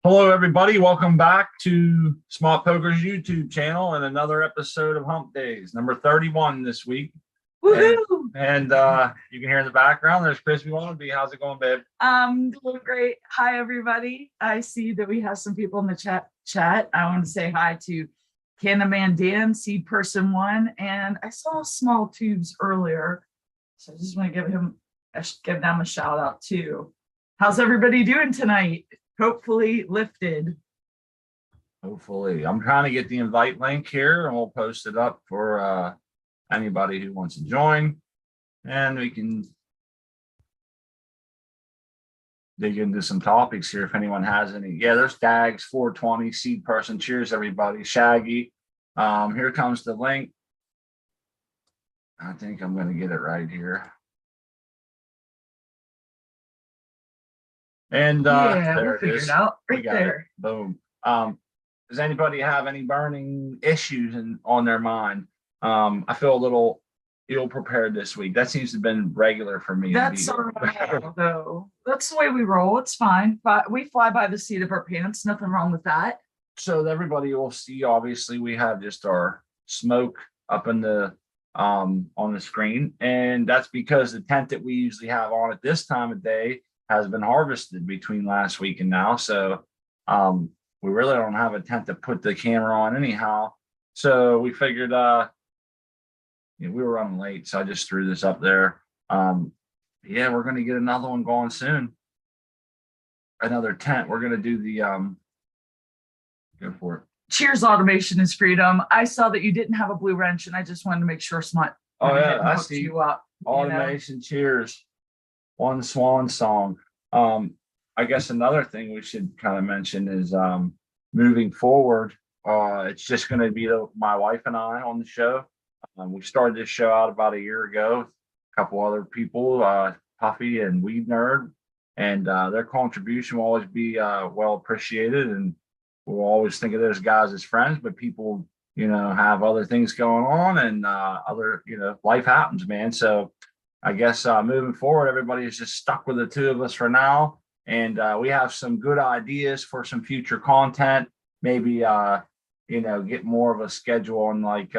Hello, everybody. Welcome back to Smart Poker's YouTube channel and another episode of Humpdazed, number 31 this week. Woohoo! And you can hear in the background, there's Crispy Wannabe. How's it going, babe? Doing great. Hi, everybody. I see that we have some people in the chat. I want to say hi to Candyman Dan, Seed Person 1, and I saw Small Tubes earlier. So I just want to give them a shout out too. How's everybody doing tonight? Hopefully lifted. Hopefully. I'm trying to get the invite link here and we'll post it up for anybody who wants to join. And we can dig into some topics here if anyone has any. Yeah, there's Dags 420, Seed Person. Cheers, everybody. Shaggy. Here comes the link. I think I'm going to get it right here. And yeah, there we'll it figure is. it out right there. It. Boom. Does anybody have any burning issues on their mind? I feel a little ill prepared this week. That seems to have been regular for me. That's all right, though. That's the way we roll. It's fine. But we fly by the seat of our pants. Nothing wrong with that. So everybody will see, obviously, we have just our smoke up in the on the screen. And that's because the tent that we usually have on at this time of day has been harvested between last week and now. So we really don't have a tent to put the camera on anyhow. So we figured we were running late, so I just threw this up there. Yeah, we're gonna get another one going soon. Another tent. We're gonna do the go for it. Cheers, automation is freedom. I saw that you didn't have a blue wrench, and I just wanted to make sure Smut I see you up. Automation, cheers. One swan song. I guess another thing we should kind of mention is moving forward, it's just going to be my wife and I on the show. We started this show out about a year ago. A couple other people, Puffy and Weed Nerd, and their contribution will always be well appreciated. And we'll always think of those guys as friends, but people, have other things going on and other, life happens, man. So I guess moving forward, everybody is just stuck with the two of us for now. And we have some good ideas for some future content. Maybe, get more of a schedule on like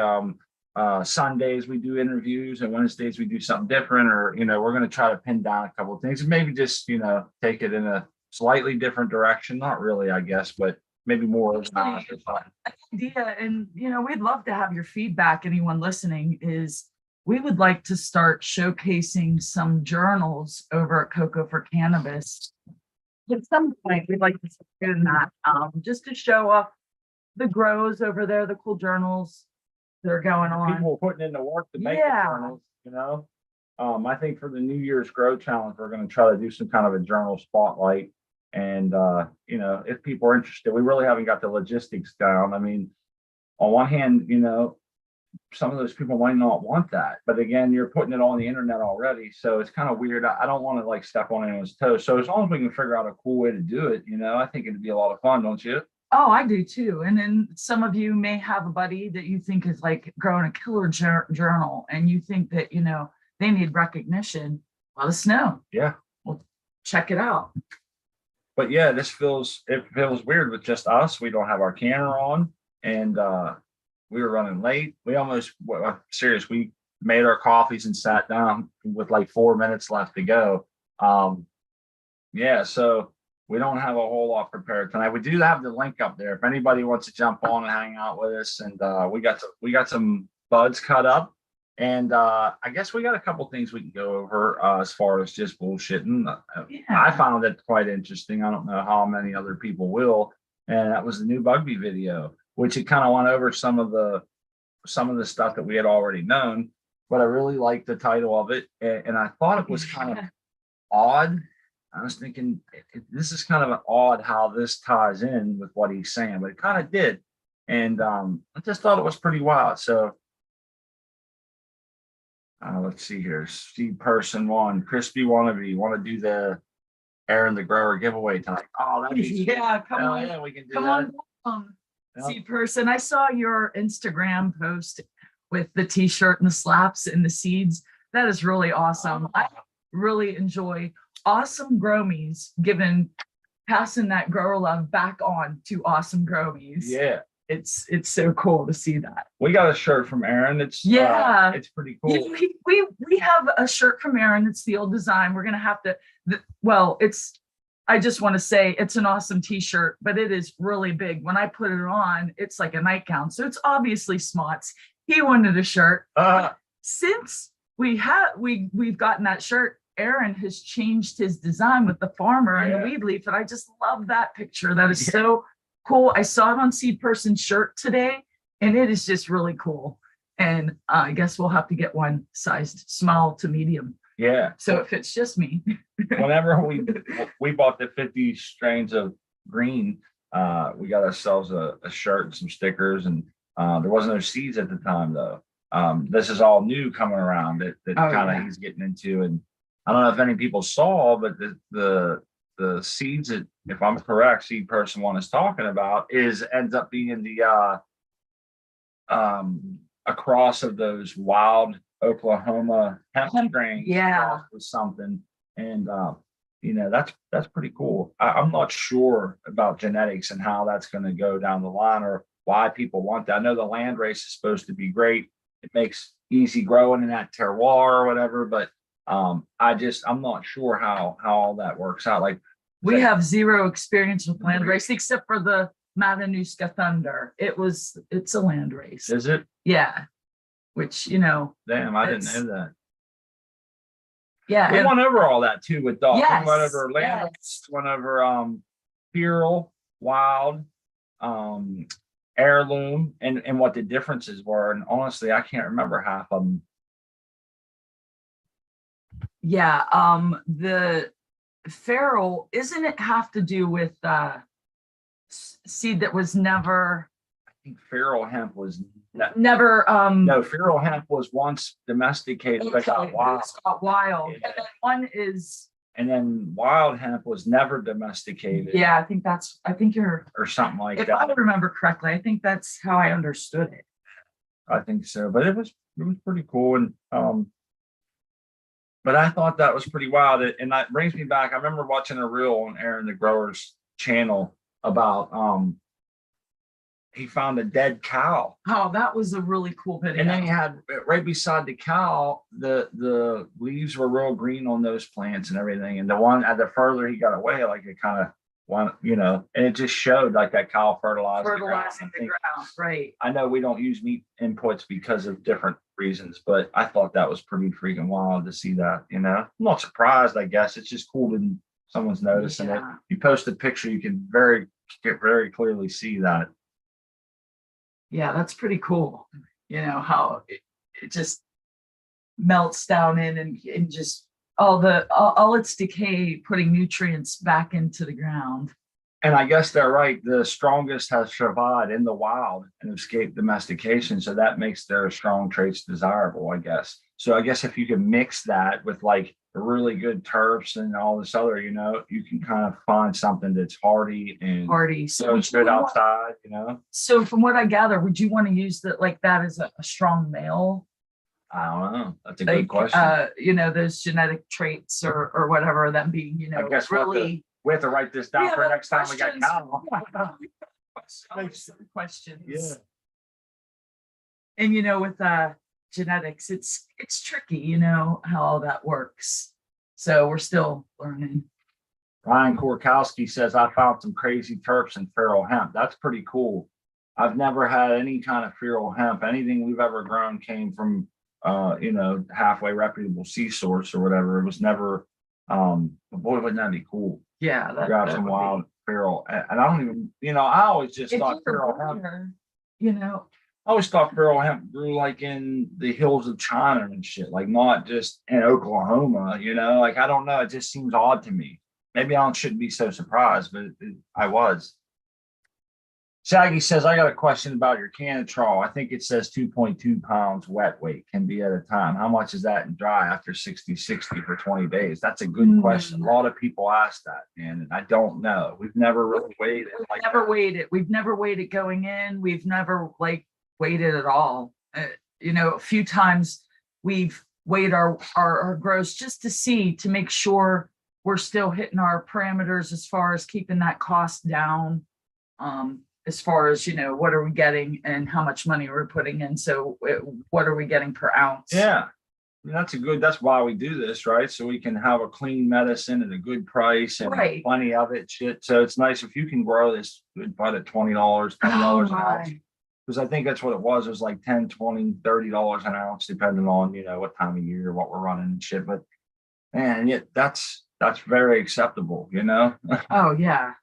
Sundays we do interviews and Wednesdays we do something different. Or, we're going to try to pin down a couple of things and maybe just, take it in a slightly different direction. Not really, I guess, but maybe more of an idea. And, we'd love to have your feedback. Anyone listening is, we would like to start showcasing some journals over at Cocoa for Cannabis. At some point, we'd like to start doing that, just to show off the grows over there, the cool journals that are going on. People are putting in the work to make the journals, I think for the New Year's Grow Challenge, we're going to try to do some kind of a journal spotlight. And, if people are interested, we really haven't got the logistics down. I mean, on one hand, some of those people might not want that, but again, you're putting it on the internet already, so it's kind of weird. I don't want to like step on anyone's toes. So as long as we can figure out a cool way to do it, I think it'd be a lot of fun, don't you? Oh, I do too. And then some of you may have a buddy that you think is like growing a killer journal, and you think that they need recognition. Let us know. Yeah, we'll check it out. But yeah, it feels weird with just us. We don't have our camera on, and we were running late. We almost, we made our coffees and sat down with like 4 minutes left to go. Yeah, so we don't have a whole lot prepared tonight. We do have the link up there if anybody wants to jump on and hang out with us. And we got some buds cut up, and I guess we got a couple things we can go over as far as just bullshitting. I found it quite interesting. I don't know how many other people will. And that was the new Bugby video, which it kind of went over some of the stuff that we had already known, but I really liked the title of it. And I thought it was kind of odd. I was thinking, this is kind of odd how this ties in with what he's saying, but it kind of did. And I just thought it was pretty wild. So let's see here. Seed Person 1, Crispy Wannabe, want to do the Aaron the Grower giveaway tonight? Oh, that'd be yeah, come on. Yeah, we can do come that. On. Seed Person, I saw your Instagram post with the t-shirt and the slaps and the seeds. That is really awesome. I really enjoy awesome gromies given passing that grower love back on to awesome growies. Yeah. It's so cool to see that. We got a shirt from Aaron. It's it's pretty cool. We have a shirt from Aaron. It's the old design. We're gonna have to. Well, I just want to say it's an awesome t-shirt, but it is really big. When I put it on, it's like a nightgown. So it's obviously Smots. He wanted a shirt. Since we've gotten that shirt, Aaron has changed his design with the farmer and the weed leaf. And I just love that picture. That is so cool. I saw it on Seed Person's shirt today, and it is just really cool. And I guess we'll have to get one sized small to medium. Yeah. So if it's just me. Whenever we bought the 50 strains of green, we got ourselves a shirt and some stickers, and there wasn't no seeds at the time though. This is all new coming around that kind of he's getting into. And I don't know if any people saw, but the seeds that, if I'm correct, Seed Person One is talking about ends up being the a cross of those wild Oklahoma hemp strains with something. And that's pretty cool. I'm not sure about genetics and how that's going to go down the line or why people want that. I know the land race is supposed to be great. It makes easy growing in that terroir or whatever, but I'm not sure how all that works out. Like we have zero experience with land race except for the Matanuska Thunder. It's a land race. Is it? Yeah. Which, damn, I didn't know that. Yeah. We went over all that too with Doc. Yes, we went over land race, went over feral, wild, heirloom, and what the differences were. And honestly, I can't remember half of them. Yeah. The feral, isn't it have to do with seed that was never? I think feral hemp was never. No, feral hemp was once domesticated, but got wild. It's got wild. Yeah. And then one is. And then wild hemp was never domesticated. Yeah, I think you're. Or something like if that. I remember correctly, I think that's how I understood it. I think so, but it was pretty cool. And but I thought that was pretty wild. And that brings me back. I remember watching a reel on Aaron the Grower's channel about he found a dead cow. Oh, that was a really cool video. And then he had right beside the cow, the leaves were real green on those plants and everything. And the further he got away, like it kind of went, and it just showed like that cow fertilizing the ground. Right. I know we don't use meat inputs because of different reasons, but I thought that was pretty freaking wild to see that, I'm not surprised, I guess. It's just cool when someone's noticing it. You post a picture, you can very clearly see that. Yeah, that's pretty cool. How it just melts down in and just all its decay, putting nutrients back into the ground. And I guess they're right. The strongest has survived in the wild and escaped domestication. So that makes their strong traits desirable, I guess. So I guess if you can mix that with like a really good terps and all this other, you can kind of find something that's hardy and so it's good outside, So from what I gather, would you want to use that as a strong male? I don't know. That's a good question. Those genetic traits or whatever, them being, I guess really. We have to write this down for next time we got cow. Questions. Yeah. And with genetics, it's tricky, how all that works. So we're still learning. Ryan Korkowski says, I found some crazy terps in feral hemp. That's pretty cool. I've never had any kind of feral hemp. Anything we've ever grown came from halfway reputable sea source or whatever. It was never but boy, wouldn't that be cool? Yeah, grab some wild feral. And I don't even, I always just thought feral hemp. I always thought feral hemp grew like in the hills of China and shit, like not just in Oklahoma, like I don't know. It just seems odd to me. Maybe I shouldn't be so surprised, but I was. Shaggy says, I got a question about your Canatrol. I think it says 2.2 pounds wet weight can be at a time. How much is that in dry after 60/60 for 20 days? That's a good question. A lot of people ask that, man, and I don't know. We've never really weighed it. We've never weighed it going in. We've never weighed it at all. A few times we've weighed our gross just to make sure we're still hitting our parameters as far as keeping that cost down. As far as, what are we getting and how much money we're putting in. So what are we getting per ounce? Yeah. I mean, that's why we do this, right? So we can have a clean medicine at a good price and Right. plenty of it. Shit. So it's nice if you can grow this good bud at $20, $10 an ounce. Because I think that's what it was. It was like $10, $20, $30 an ounce, depending on, what time of year, what we're running and shit. But man, yet that's very acceptable, Oh yeah.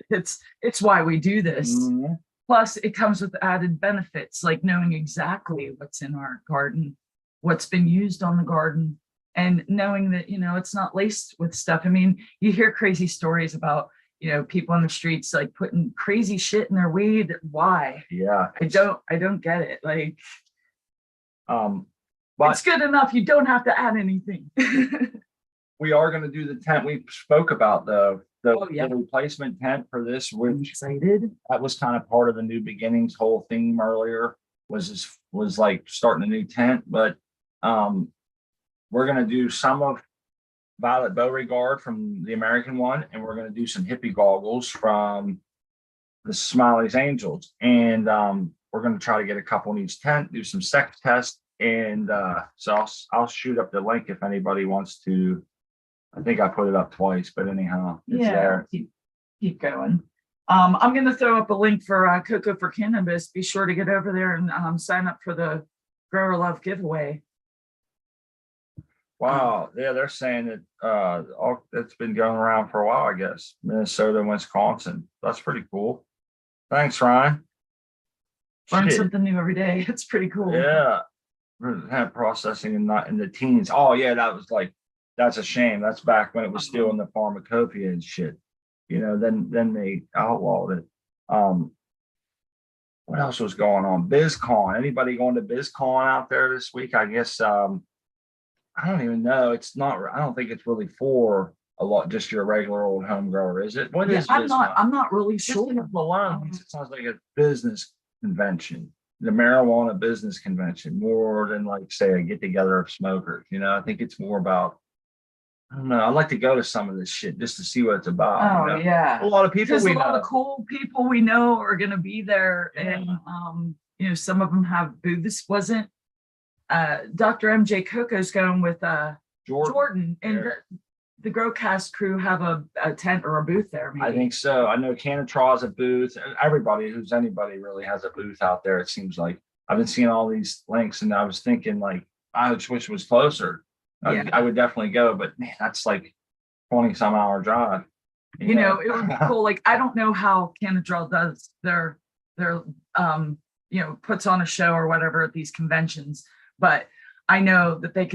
It's why we do this. Mhm. Plus it comes with added benefits, like knowing exactly what's in our garden, what's been used on the garden, and knowing that, it's not laced with stuff. I mean, you hear crazy stories about, people on the streets like putting crazy shit in their weed. Why? Yeah. I don't get it. Like, but it's good enough. You don't have to add anything. we are going to do the tent we spoke about, the yeah. replacement tent for this, I'm which excited. that was kind of part of the New Beginnings whole theme earlier, was like starting a new tent. But we're going to do some of Violet Beauregard from the American one, and we're going to do some hippie goggles from the Smiley's Angels. And we're going to try to get a couple in each tent, do some sex tests. And so I'll shoot up the link if anybody wants to. I think I put it up twice, but anyhow, it's there. Keep going. I'm going to throw up a link for Cocoa for Cannabis. Be sure to get over there and sign up for the Grower Love giveaway. Wow. Yeah, they're saying that it's been going around for a while, I guess. Minnesota and Wisconsin. That's pretty cool. Thanks, Ryan. Learn something new every day. It's pretty cool. Yeah. Hemp processing and not in the teens. Oh yeah, that's a shame. That's back when it was still in the pharmacopoeia and shit. Then they outlawed it. What else was going on? BizCon. Anybody going to BizCon out there this week? I guess I don't even know. I don't think it's really for a lot, just your regular old home grower, is it? What is BizCon? I'm not really sure. It sounds like a business convention, the marijuana business convention, more than like say a get together of smokers. I think it's more about, I don't know. I'd like to go to some of this shit just to see what it's about. Oh yeah, a lot of people. A lot of cool people we know are going to be there, and some of them have booths. Wasn't Dr. MJ Coco's going with Jordan and the Growcast crew have a tent or a booth there? Maybe. I think so. I know Canatraw has a booth. Anybody really has a booth out there. It seems like I've been seeing all these links, and I was thinking like I just wish it was closer. Yeah. I would definitely go, but man, that's like 20-some hour drive. It would be cool. Like, I don't know how Canadraw does their puts on a show or whatever at these conventions, but I know that they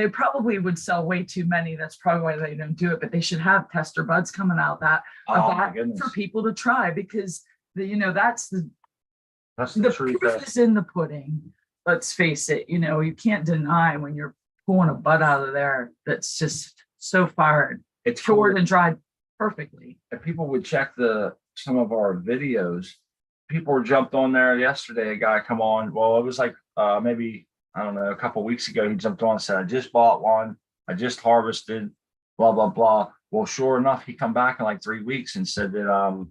probably would sell way too many. That's probably why they don't do it, but they should have tester buds coming out for people to try, because that's the proof is in the pudding. Let's face it, you can't deny when you're pulling a bud out of there that's just so fired. It's cured and dried perfectly. If people would check some of our videos, people were jumped on there yesterday. A guy come on. Well, it was like maybe, I don't know, a couple of weeks ago, he jumped on and said, I just bought one. I just harvested, blah, blah, blah. Well, sure enough, he come back in like 3 weeks and said that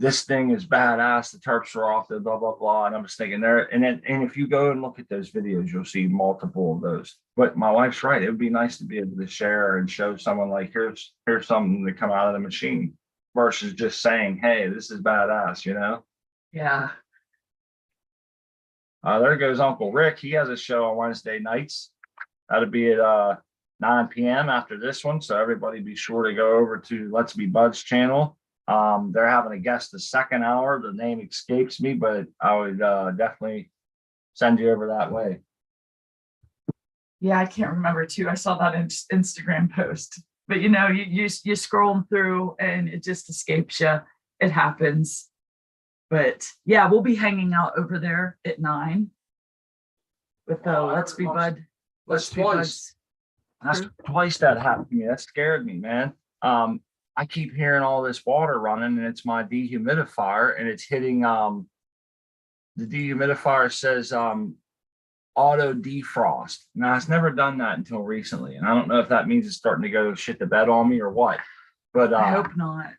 this thing is badass. The terps are off, the blah, blah, blah. And I'm just thinking there. And if you go and look at those videos, you'll see multiple of those. But my wife's right. It would be nice to be able to share and show someone like, here's something to come out of the machine versus just saying, hey, this is badass, Yeah. There goes Uncle Rick. He has a show on Wednesday nights. That'll be at 9 p.m. after this one. So everybody be sure to go over to Let's Be Buds channel. They're having a guest the second hour. The name escapes me, but I would definitely send you over that way. Yeah, I can't remember too. I saw that Instagram post, but you scrolling through and it just escapes you. It happens. But yeah, we'll be hanging out over there at 9 with the Let's Be Bud. That's twice. That's twice that happened to me. That scared me, man. I keep hearing all this water running, and it's my dehumidifier, and it's hitting the dehumidifier says auto defrost. Now it's never done that until recently, and I don't know if that means it's starting to go shit the bed on me or what. But I hope not.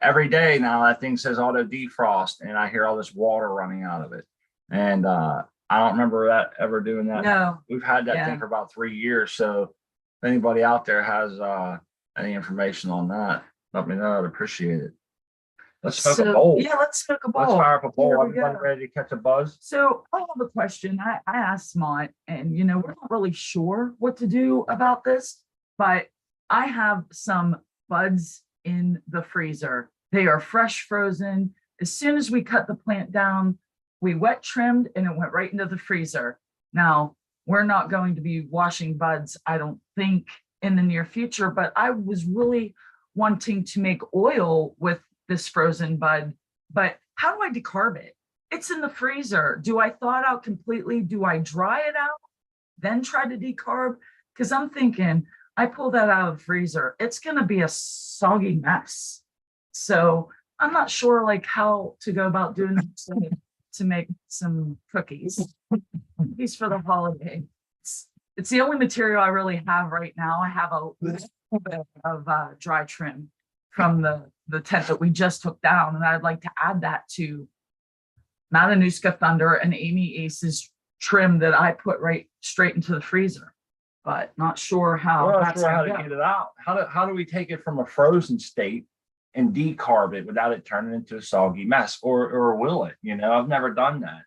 every day now that thing says auto defrost, and I hear all this water running out of it. And I don't remember that ever doing that. No. We've had that thing for about 3 years. So if anybody out there has any information on that, let me know. I'd appreciate it. Let's smoke a bowl. Yeah, let's smoke a bowl. Let's fire up a bowl. Here we Everybody go. ready to catch a buzz? So I have a question. I asked Mont, and we're not really sure what to do about this, but I have some buds in the freezer. They are fresh frozen. As soon as we cut the plant down, we wet trimmed and it went right into the freezer. Now, we're not going to be washing buds, I don't think, in the near future, but I was really wanting to make oil with this frozen bud. But how do I decarb it? It's in the freezer. Do I thaw it out completely? Do I dry it out, then try to decarb? Because I'm thinking, I pull that out of the freezer, it's going to be a soggy mess. So I'm not sure like how to go about doing this to make some cookies for the holiday. It's the only material I really have right now. I have a little bit of dry trim from the tent that we just took down, and I'd like to add that to Matanuska Thunder and Amy Ace's trim that I put right straight into the freezer, but not sure how. We're not sure how to get it out. How do we take it from a frozen state and decarb it without it turning into a soggy mess, or will it? I've never done that.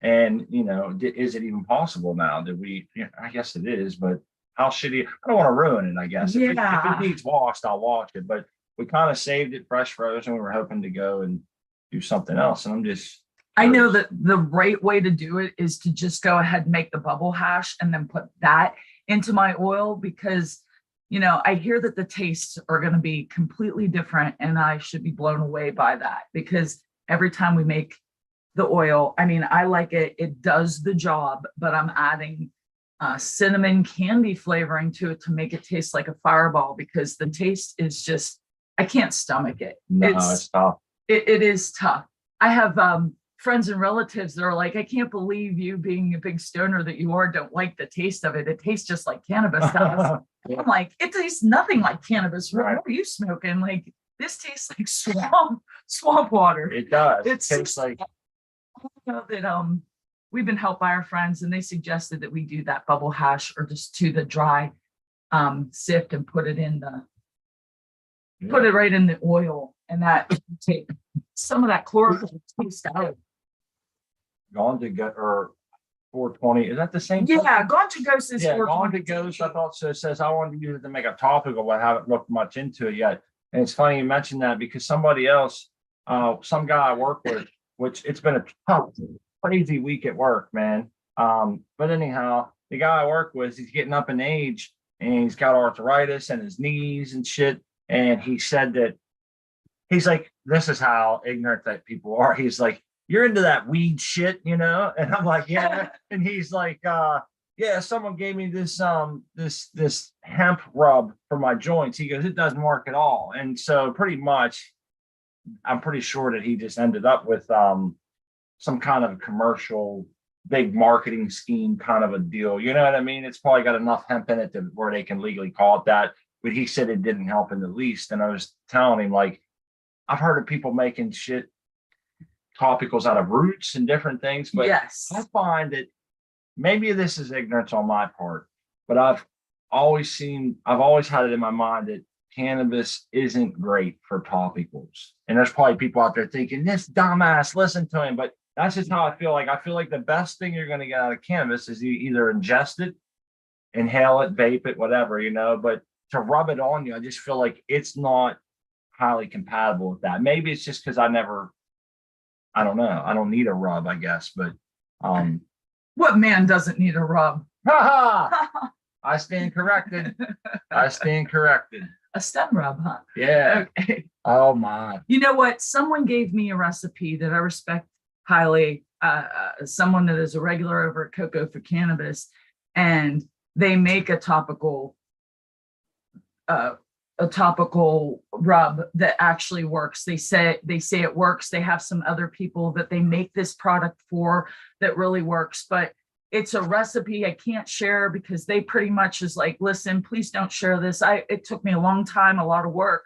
And is it even possible now that we? I guess it is, but how shitty. I don't want to ruin it, I guess. If it needs washed, I'll wash it. But we kind of saved it fresh frozen. We were hoping to go and do something else. And I'm just I know that the right way to do it is to just go ahead and make the bubble hash and then put that into my oil, because I hear that the tastes are going to be completely different, and I should be blown away by that, because every time we make the oil, I mean, I like it. It does the job, but I'm adding cinnamon candy flavoring to it to make it taste like a fireball, because the taste is just, I can't stomach it. No, it's tough. It is tough. I have friends and relatives that are like, I can't believe you, being a big stoner that you are, don't like the taste of it. It tastes just like cannabis does. I'm like, it tastes nothing like cannabis. Right. What are you smoking? Like, this tastes like swamp water. It does. It tastes like. I know that we've been helped by our friends, and they suggested that we do that bubble hash, or just to the dry sift and put it put it right in the oil, and that take some of that chlorophyll taste out. Gone to go, or 420, is that the same? Yeah, Gone to Ghost is 420. Gone to Ghost. I thought so. It says I wanted to use it to make a topical, but I haven't looked much into it yet. And it's funny you mentioned that, because somebody else, some guy I work with, which it's been a tough, crazy week at work, man. But anyhow, the guy I work with, he's getting up in age, and he's got arthritis in his knees and shit. And he said that he's like, this is how ignorant that people are. He's like, you're into that weed shit, And I'm like, yeah. And he's like, yeah, someone gave me this this hemp rub for my joints. He goes, it doesn't work at all. And so pretty much, I'm pretty sure that he just ended up with some kind of commercial, big marketing scheme kind of a deal. You know what I mean? It's probably got enough hemp in it where they can legally call it that. But he said it didn't help in the least. And I was telling him, like, I've heard of people making shit topicals out of roots and different things, but yes, I find that maybe this is ignorance on my part, but I've always had it in my mind that cannabis isn't great for topicals. And there's probably people out there thinking, this dumbass, listen to him. But that's just how I feel like. I feel like the best thing you're going to get out of cannabis is you either ingest it, inhale it, vape it, whatever, but to rub it on you, I just feel like it's not highly compatible with that. Maybe it's just because I don't know. I don't need a rub, I guess, but what man doesn't need a rub? I stand corrected. I stand corrected. A stem rub, huh? Yeah. Okay. Oh my. You know what? Someone gave me a recipe that I respect highly. Someone that is a regular over at Cocoa for Cannabis, and they make a topical rub that actually works. They say it works. They have some other people that they make this product for that really works. But it's a recipe I can't share because they pretty much is like, listen, please don't share this. It took me a long time, a lot of work,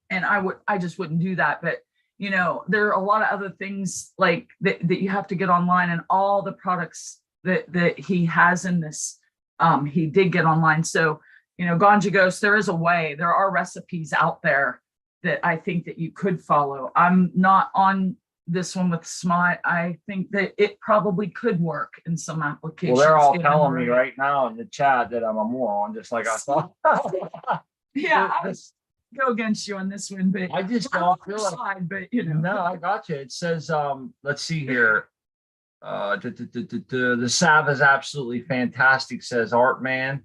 and I just wouldn't do that. But you know, there are a lot of other things like that you have to get online, and all the products that he has in this, he did get online. So, you know, Ganja Ghost, there is a way, there are recipes out there that I think that you could follow. I'm not on this one with Smot. I think that it probably could work in some applications. Well, they're all telling me right now in the chat that I'm a moron, just like I thought. Yeah, I go against you on this one, but I just don't feel like, side, but you know. no, I got you. It says, let's see here. The salve is absolutely fantastic, says Art Man.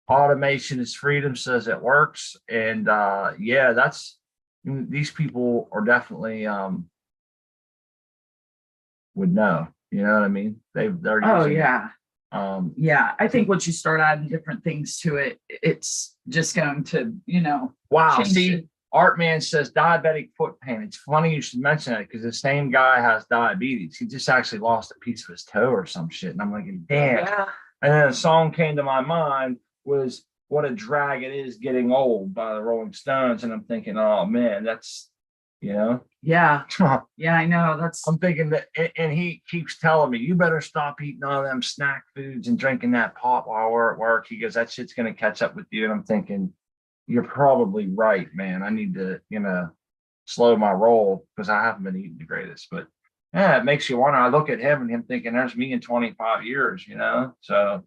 Automation is freedom, says it works. And yeah, that's, these people are definitely would know, you know what I mean? They're using yeah. It. Yeah, I think once you start adding different things to it, it's just going to, you know. Wow. See, Art Man says diabetic foot pain. It's funny you should mention that because the same guy has diabetes. He just actually lost a piece of his toe or some shit. And I'm like, damn. Yeah. And then a song came to my mind was What a Drag It Is Getting Old by the Rolling Stones. And I'm thinking, oh man, that's, you know. Yeah. Yeah, I know. I'm thinking that, and he keeps telling me, you better stop eating all them snack foods and drinking that pop while we're at work. He goes, that shit's going to catch up with you. And I'm thinking, you're probably right, man. I need to, you know, slow my roll because I haven't been eating the greatest. But yeah, it makes you wonder. I look at him and him thinking, there's me in 25 years, you know? So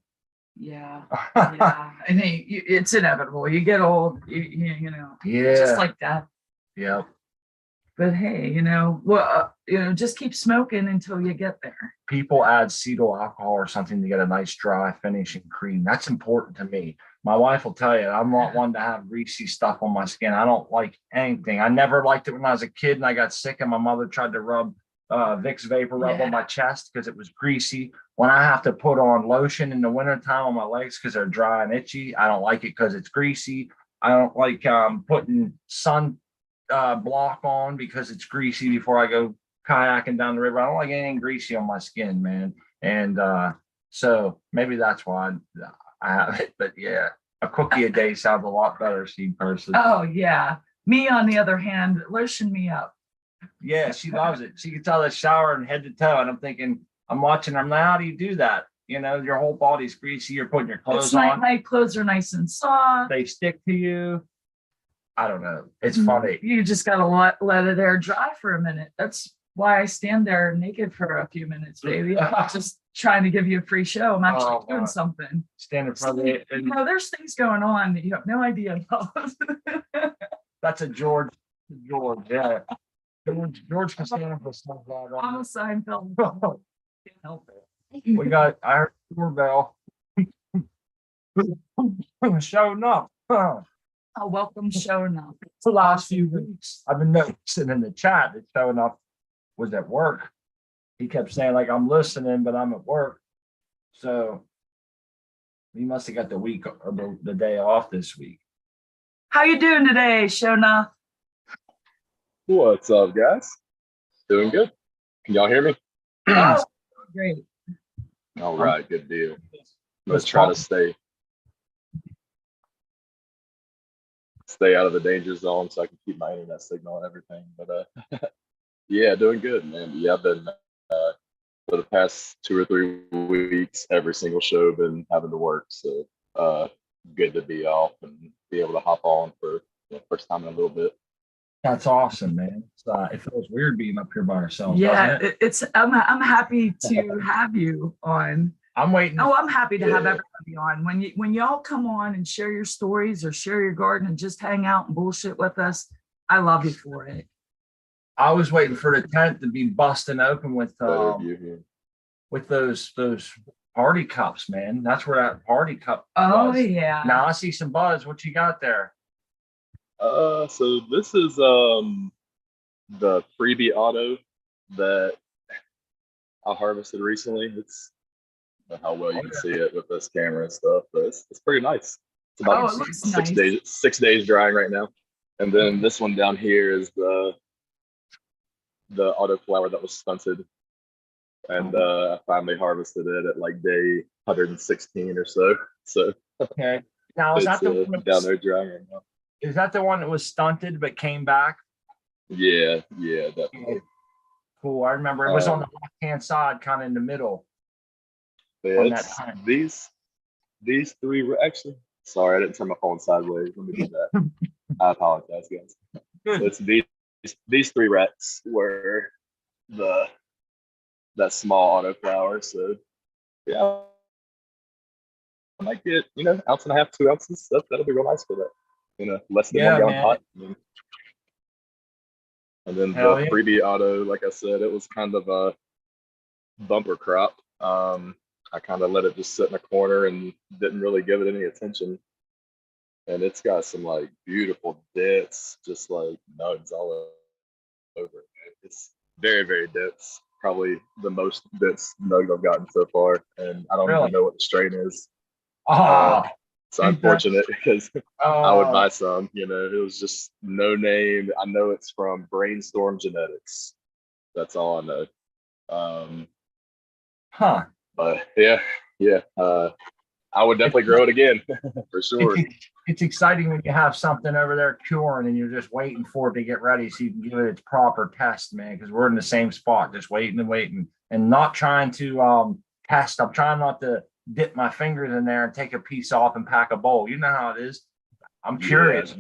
yeah. Yeah. I think it's inevitable. You get old, you know, yeah, just like that. Yeah. But hey, you know, well, you know, just keep smoking until you get there. People add cetyl alcohol or something to get a nice dry finish and cream. That's important to me. My wife will tell you, I'm not one to have greasy stuff on my skin. I don't like anything. I never liked it when I was a kid and I got sick and my mother tried to rub Vicks Vapor Rub on my chest because it was greasy. When I have to put on lotion in the wintertime on my legs because they're dry and itchy, I don't like it because it's greasy. I don't like putting sun block on because it's greasy before I go kayaking down the river. I don't like anything greasy on my skin, man. And so maybe that's why I have it. But yeah, a cookie a day sounds a lot better, Steve, personally. Oh yeah. Me, on the other hand, lotion me up. Yeah, she loves it. She gets out of the shower and head to toe. And I'm thinking, I'm watching her. I'm like, how do you do that? You know, your whole body's greasy. You're putting your clothes on. My clothes are nice and soft. They stick to you. I don't know. It's funny. You just gotta let it air dry for a minute. That's why I stand there naked for a few minutes, baby. I'm just trying to give you a free show. I'm actually doing something. Stand in front of it. You know, there's things going on that you have no idea about. That's a George, yeah. George can stand for stuff like that. I'm a Seinfeld. Can't help it. We got our doorbell. Showing up. Oh, welcome showing up. The last few weeks, I've been noticing in the chat that showing up was at work. He kept saying like, I'm listening, but I'm at work. So he must have got the week or the day off this week. How you doing today, Shona? What's up, guys? Doing good. Can y'all hear me? Oh, great. All right, good deal. Let's try to stay out of the danger zone so I can keep my internet signal and everything. But yeah, doing good, man. Yeah, I've been for the past 2 or 3 weeks, every single show been having to work. So good to be off and be able to hop on for the first time in a little bit. That's awesome, man. It feels weird being up here by ourselves. Yeah, I'm happy to have you on. I'm waiting. Oh, I'm happy to have everybody on. When y'all come on and share your stories or share your garden and just hang out and bullshit with us, I love you for it. I was waiting for the tent to be busting open with those party cups, man. That's where that party cup was. Oh yeah. Now I see some buzz. What you got there? So this is the freebie auto that I harvested recently. It's I don't know how well you can see it with this camera and stuff, but it's pretty nice. It's about six days drying right now. And then this one down here is the autoflower that was stunted and I finally harvested it at like day 116 or so. So Okay. Now, is it's that the one that down was, there drying right now. is that the one that was stunted but came back? Yeah, yeah, definitely. Cool. I remember it was on the Um, left-hand side, kind of in the middle yeah, on that it's time. these three were actually. Sorry, I didn't turn my phone sideways. Let me do that. I apologize, guys. Good. It's these three rats were the that small autoflower. So yeah, I might get ounce and a half, 2 ounces. That'll be real nice for that. Less than one Yeah, gallon man. pot. And then the Hell yeah. freebie auto, like I said, it was kind of a bumper crop. I kind of let it just sit in a corner and didn't really give it any attention. And it's got some like beautiful dents, just like nugs all over it. It's very, very dense. Probably the most dense nug I've gotten so far. And I don't even Really? know what the strain is. Oh, It's ain't that- unfortunate because I would oh, buy some. It was just no name. I know it's from Brainstorm Genetics. That's all I know. Um, huh. but yeah. I would It's, definitely grow it again for sure. it's exciting when you have something over there curing and you're just waiting for it to get ready so you can give it its proper test, man. Because we're in the same spot, just waiting and waiting, and not trying to test. I'm trying not to dip my fingers in there and take a piece off and pack a bowl. You know how it is. I'm curious.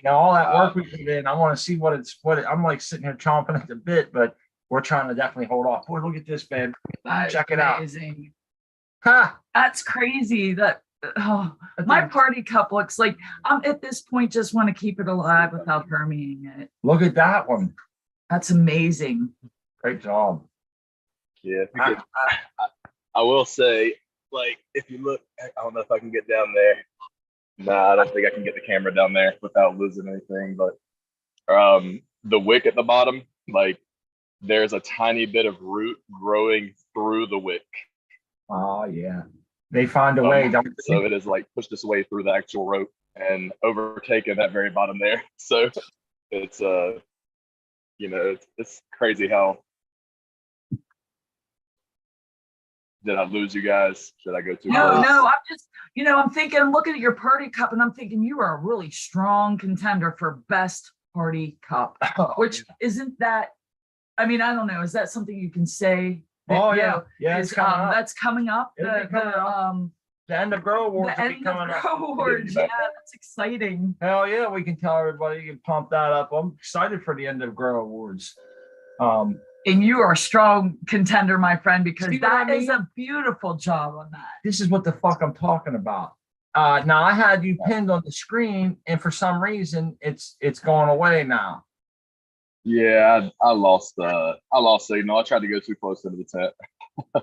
All that work we put in. I want to see I'm like sitting here chomping at the bit, but we're trying to definitely hold off. Boy, look at this, man. Check it out. Amazing. Ha! That's crazy. My party cup looks like I'm at this point just want to keep it alive without permeating it. Look at that one. That's amazing. Great job. Yeah. I will say, like, if you look, I don't know if I can get down there. Nah, I don't think I can get the camera down there without losing anything. But the wick at the bottom, like, there's a tiny bit of root growing through the wick. Oh yeah. They find a way, don't they? So it is like pushed its way through the actual rope and overtaken that very bottom there. So it's it's crazy how. Did I lose you guys? Did I go too close? No, I'm just, I'm thinking, I'm looking at your party cup and I'm thinking you are a really strong contender for best party cup, which isn't that, I don't know. Is that something you can say? Oh yeah. Yeah, it's coming up. That's coming up. The end of Grow Awards will be coming up. Awards. Yeah, that's exciting. Hell yeah, we can tell everybody, you can pump that up. I'm excited for the end of Grow Awards. And you are a strong contender, my friend, because that is a beautiful job on that. This is what the fuck I'm talking about. Now I had you pinned on the screen, and for some reason it's going away now. Yeah, I lost signal. I tried to go too close into the tent.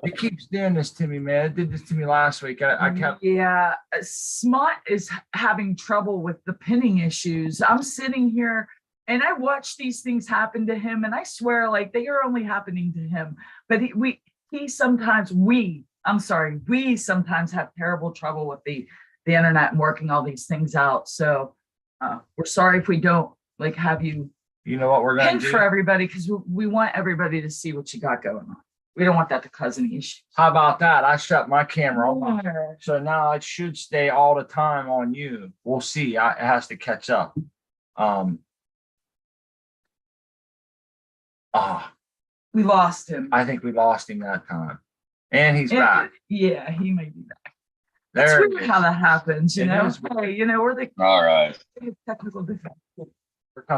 It keeps doing this to me, man. It did this to me last week. I kept. Yeah, Smut is having trouble with the pinning issues. I'm sitting here and I watch these things happen to him, and I swear, like, they are only happening to him. But we sometimes have terrible trouble with the internet and working all these things out. So we're sorry if we don't have you. You know what we're going to do for everybody, because we want everybody to see what you got going on. We don't want that to cause any issues. How about that? I shut my camera off, so now it should stay all the time on you. We'll see. It has to catch up. We lost him. I think we lost him that time, and he's back. Yeah, he may be back. That's weird how that happens. Hey, we're the all right. Technical difficulty.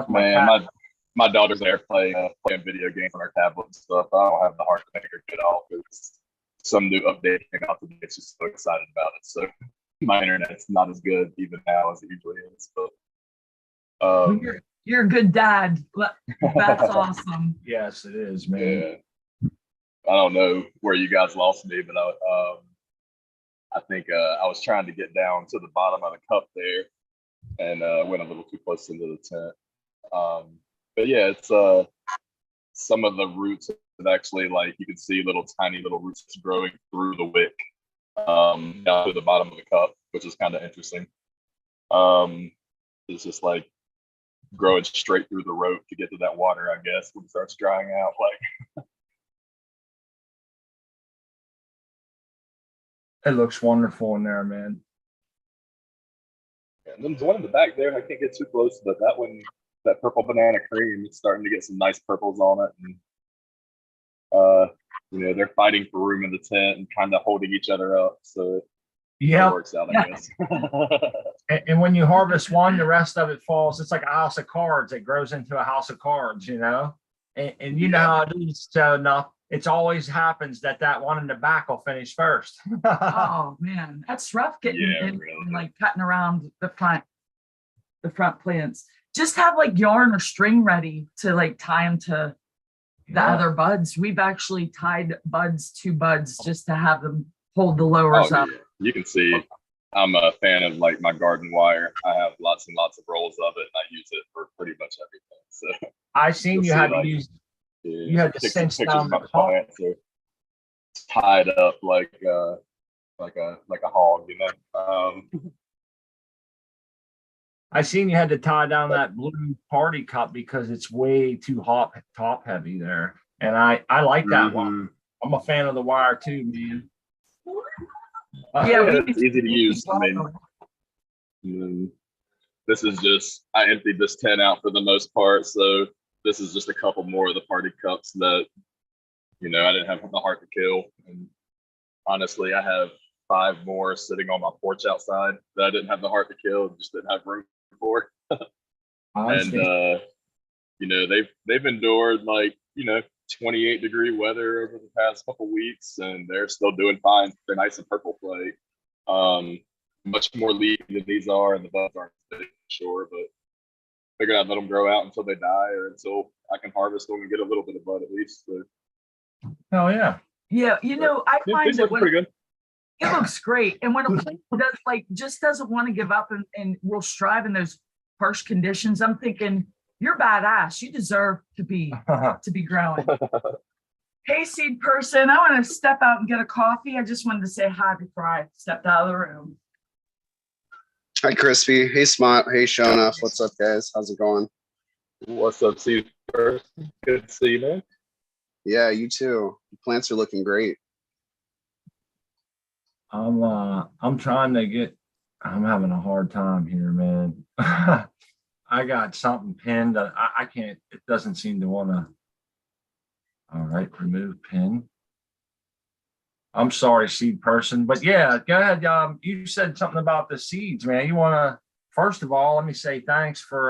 Man, my daughter's there playing video games on her tablet and stuff. I don't have the heart to make her get off because some new update came out today. She's so excited about it. So my internet's not as good even now as it usually is. But you're a good dad. That's awesome. Yes, it is, man. Yeah. I don't know where you guys lost me, but I think I was trying to get down to the bottom of the cup there and went a little too close into the tent. But yeah, it's some of the roots that actually, like, you can see tiny little roots growing through the wick down to the bottom of the cup, which is kind of interesting. It's just like growing straight through the rope to get to that water, I guess, when it starts drying out. Like, It looks wonderful in there, man. And then the one in the back there, I can't get too close, but that one, that purple banana cream, it's starting to get some nice purples on it. And they're fighting for room in the tent and kind of holding each other up. So it Yeah. works out, I guess. And when you harvest one, the rest of it falls. It's like a house of cards. It grows into a house of cards, you know? And you know how it is. So enough. It's always happens that one in the back will finish first. Oh man, that's rough getting in really. and like cutting around the front plants. Just have like yarn or string ready to like tie them to the other buds. We've actually tied buds to buds just to have them hold the lowers up. Yeah. You can see I'm a fan of like my garden wire. I have lots and lots of rolls of it, and I use it for pretty much everything. So I seen you had to use. You had to cinch down the plants are tied up like a hog, you know. I seen you had to tie down that blue party cup because it's way too top heavy there, and I like that one. I'm a fan of the wire too, man. It's easy to use. I mean, this is just, I emptied this tent out for the most part, so this is just a couple more of the party cups that I didn't have the heart to kill. And honestly, I have 5 more sitting on my porch outside that I didn't have the heart to kill, just didn't have room for. And they've endured 28-degree weather over the past couple weeks, and they're still doing fine. They're nice and purple flake. Much more leafy than these are, and the buds aren't big, sure, but figured I'd let them grow out until they die or until I can harvest them and get a little bit of bud at least. So. Oh yeah. Yeah, I find that pretty good. It looks great. And when a plant just doesn't want to give up and will strive in those harsh conditions, I'm thinking, you're badass. You deserve to be growing. Hey, seed person, I want to step out and get a coffee. I just wanted to say hi before I stepped out of the room. Hi, Crispy. Hey, Smart. Hey, Shona. What's up, guys? How's it going? What's up, seed person? Good to see you, man. Yeah, you too. The plants are looking great. I'm trying to get. I'm having a hard time here, man. I got something pinned. I can't. It doesn't seem to want to. All right, remove pin. I'm sorry, seed person, but yeah, go ahead. You said something about the seeds, man. You want to? First of all, let me say thanks for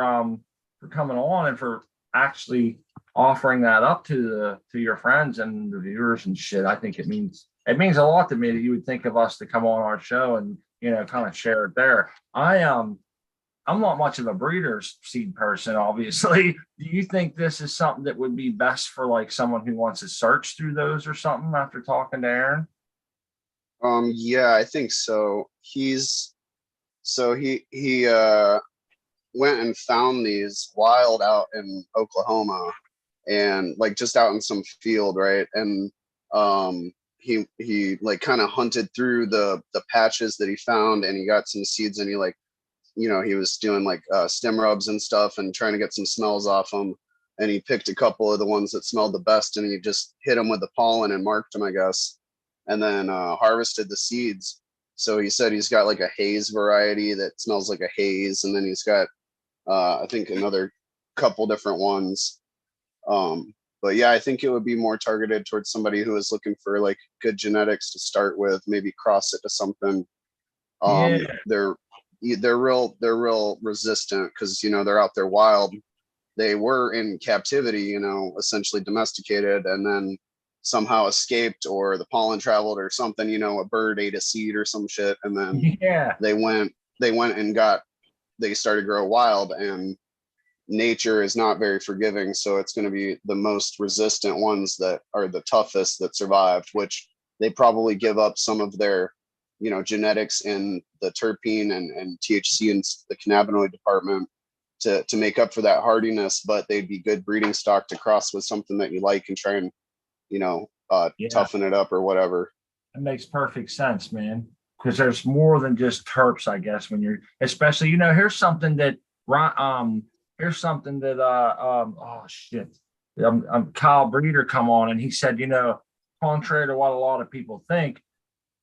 coming on and for actually offering that up to your friends and the viewers and shit. I think it means a lot to me that you would think of us to come on our show and kind of share it there. I'm not much of a breeder's seed person, obviously. Do you think this is something that would be best for like someone who wants to search through those or something after talking to Aaron? Yeah, I think so. He went and found these wild out in Oklahoma and like just out in some field, right? And he like kind of hunted through the patches that he found, and he got some seeds, and he was doing like stem rubs and stuff and trying to get some smells off them. And he picked a couple of the ones that smelled the best, and he just hit them with the pollen and marked them, I guess, and then harvested the seeds. So he said he's got like a haze variety that smells like a haze, and then he's got I think another couple different ones. But yeah, I think it would be more targeted towards somebody who is looking for like good genetics to start with, maybe cross it to something. They're real resistant because they're out there wild. They were in captivity, essentially domesticated, and then somehow escaped, or the pollen traveled or something, a bird ate a seed or some shit, and then they went and they started to grow wild, and nature is not very forgiving, so it's going to be the most resistant ones that are the toughest that survived, which they probably give up some of their genetics and the terpene and THC and the cannabinoid department to make up for that hardiness, but they'd be good breeding stock to cross with something that you like and try and toughen it up or whatever. That makes perfect sense, man, because there's more than just terps, I guess, when you're especially here's something that oh shit, Kyle Breeder come on, and he said, contrary to what a lot of people think,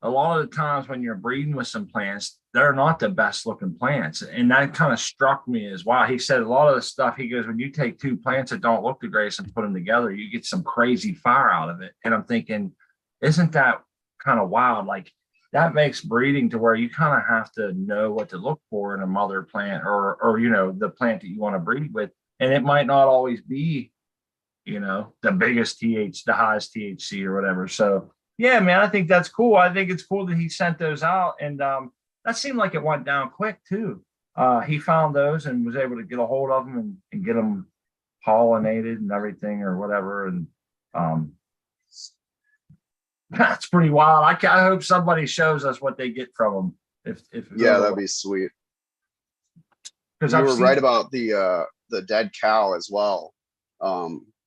a lot of the times when you're breeding with some plants, they're not the best looking plants. And that kind of struck me as wow. He said a lot of the stuff, he goes, when you take two plants that don't look the greatest and put them together, you get some crazy fire out of it. And I'm thinking, isn't that kind of wild? Like that makes breeding to where you kind of have to know what to look for in a mother plant or, you know, the plant that you want to breed with. And it might not always be, you know, the biggest the highest THC or whatever. So yeah, man, I think that's cool. I think it's cool that he sent those out. And that seemed like it went down quick too. He found those and was able to get a hold of them and get them pollinated and everything or whatever. And that's pretty wild. I hope somebody shows us what they get from them. If Yeah, that'd be sweet. Because you were right about the dead cow as well.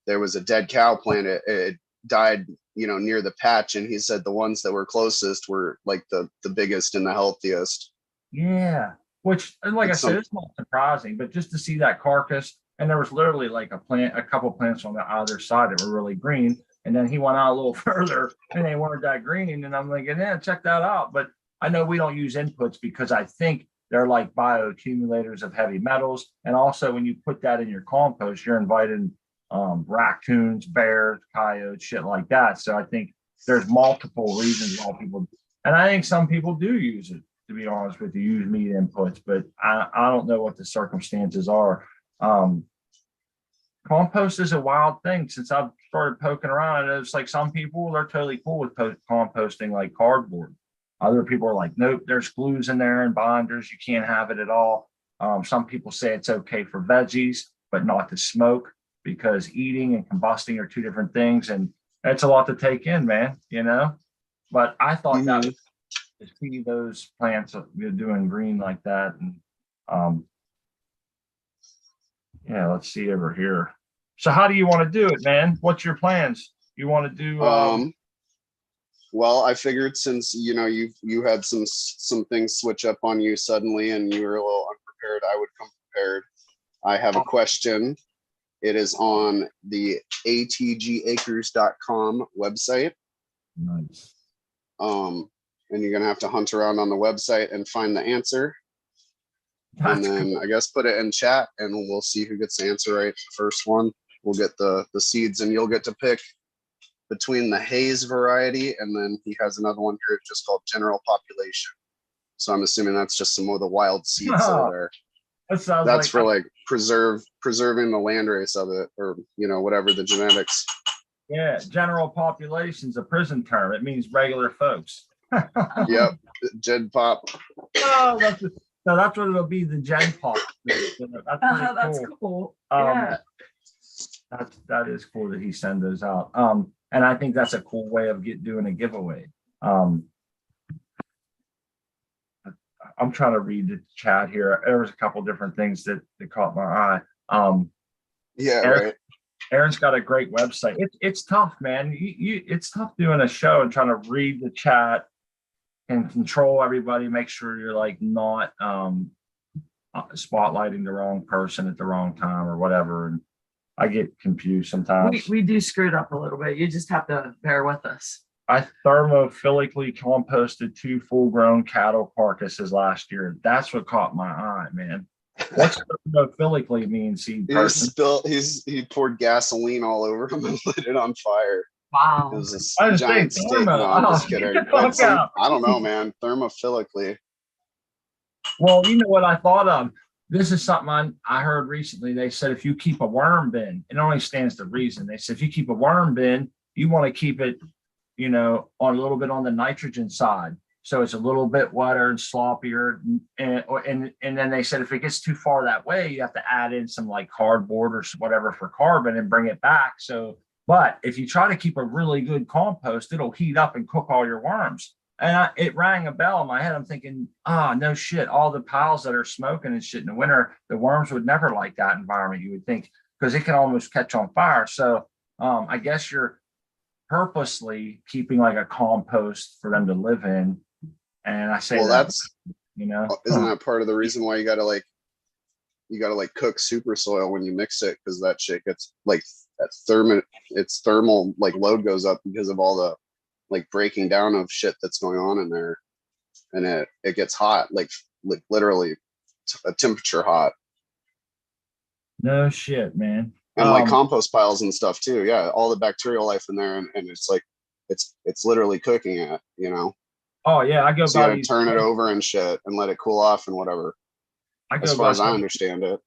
There was a dead cow plant. It died, you know, near the patch, and he said the ones that were closest were like the biggest and the healthiest. Yeah, which, like I said, it's not surprising, but just to see that carcass, and there was literally like a couple plants on the other side that were really green, and then he went out a little further and they weren't that green, and I'm thinking, yeah, check that out. But I know we don't use inputs because I think they're like bioaccumulators of heavy metals, and also when you put that in your compost, you're inviting raccoons, bears, coyotes, shit like that. So I think there's multiple reasons why people, and I think some people do use it, to be honest with you, use meat inputs, but I don't know what the circumstances are. Compost is a wild thing. Since I've started poking around, and it's like some people are totally cool with composting like cardboard. Other people are like, nope, there's glues in there and binders, you can't have it at all. Some people say it's okay for veggies, but not to smoke, because eating and combusting are two different things, and that's a lot to take in, man, you know. But I thought that was to see those plants doing green like that. And yeah, let's see over here. So how do you want to do it, man? What's your plans? You want to do well, I figured since, you know, you had some things switch up on you suddenly and you were a little unprepared, I would come prepared. I have a question. It is on the atgacres.com website. Nice. And you're gonna have to hunt around on the website and find the answer. That's and then cool. I guess put it in chat and we'll see who gets the answer right. The first one, we'll get the seeds, and you'll get to pick between the haze variety, and then he has another one here just called general population. So I'm assuming that's just some of the wild seeds that are there. That's for like preserving the landrace of it, or, you know, whatever the genetics. Yeah, general population's a prison term. It means regular folks. Yep, Gen Pop. Oh, so that's what it'll be, the Gen Pop. That's cool. Yeah. That is cool that he sent those out. And I think that's a cool way of doing a giveaway. I'm trying to read the chat here. There was a couple different things that caught my eye. Yeah, right. Aaron's got a great website. It's tough, man. It's tough doing a show and trying to read the chat and control everybody. Make sure you're like not spotlighting the wrong person at the wrong time or whatever. And I get confused sometimes. We do screw it up a little bit. You just have to bear with us. I thermophilically composted 2 full-grown cattle carcasses last year. That's what caught my eye, man. What's thermophilically mean, seed person? He poured gasoline all over him and lit it on fire. Wow. It was a giant steak. No, I'm just kidding. I don't know, man. Thermophilically. Well, you know what I thought of? This is something I heard recently. They said if you keep a worm bin, it only stands to reason. They said if you keep a worm bin, you want to keep it, you know, on a little bit on the nitrogen side. So it's a little bit wetter and sloppier. And then they said if it gets too far that way, you have to add in some like cardboard or whatever for carbon and bring it back. So, but if you try to keep a really good compost, it'll heat up and cook all your worms. And it rang a bell in my head. I'm thinking, no shit. All the piles that are smoking and shit in the winter, the worms would never like that environment, you would think, because it can almost catch on fire. So I guess you're purposely keeping like a compost for them to live in. And I say, well, that's, you know, isn't that part of the reason why you gotta cook super soil when you mix it? Because that shit gets like its thermal like load goes up because of all the like breaking down of shit that's going on in there, and it gets hot, like literally a temperature hot. No shit, man. And like compost piles and stuff too. Yeah, all the bacterial life in there, and it's like it's literally cooking it, you know. Oh yeah, I go So you by gotta these turn it places. over and shit and let it cool off and whatever. I As go far by as I some, understand it.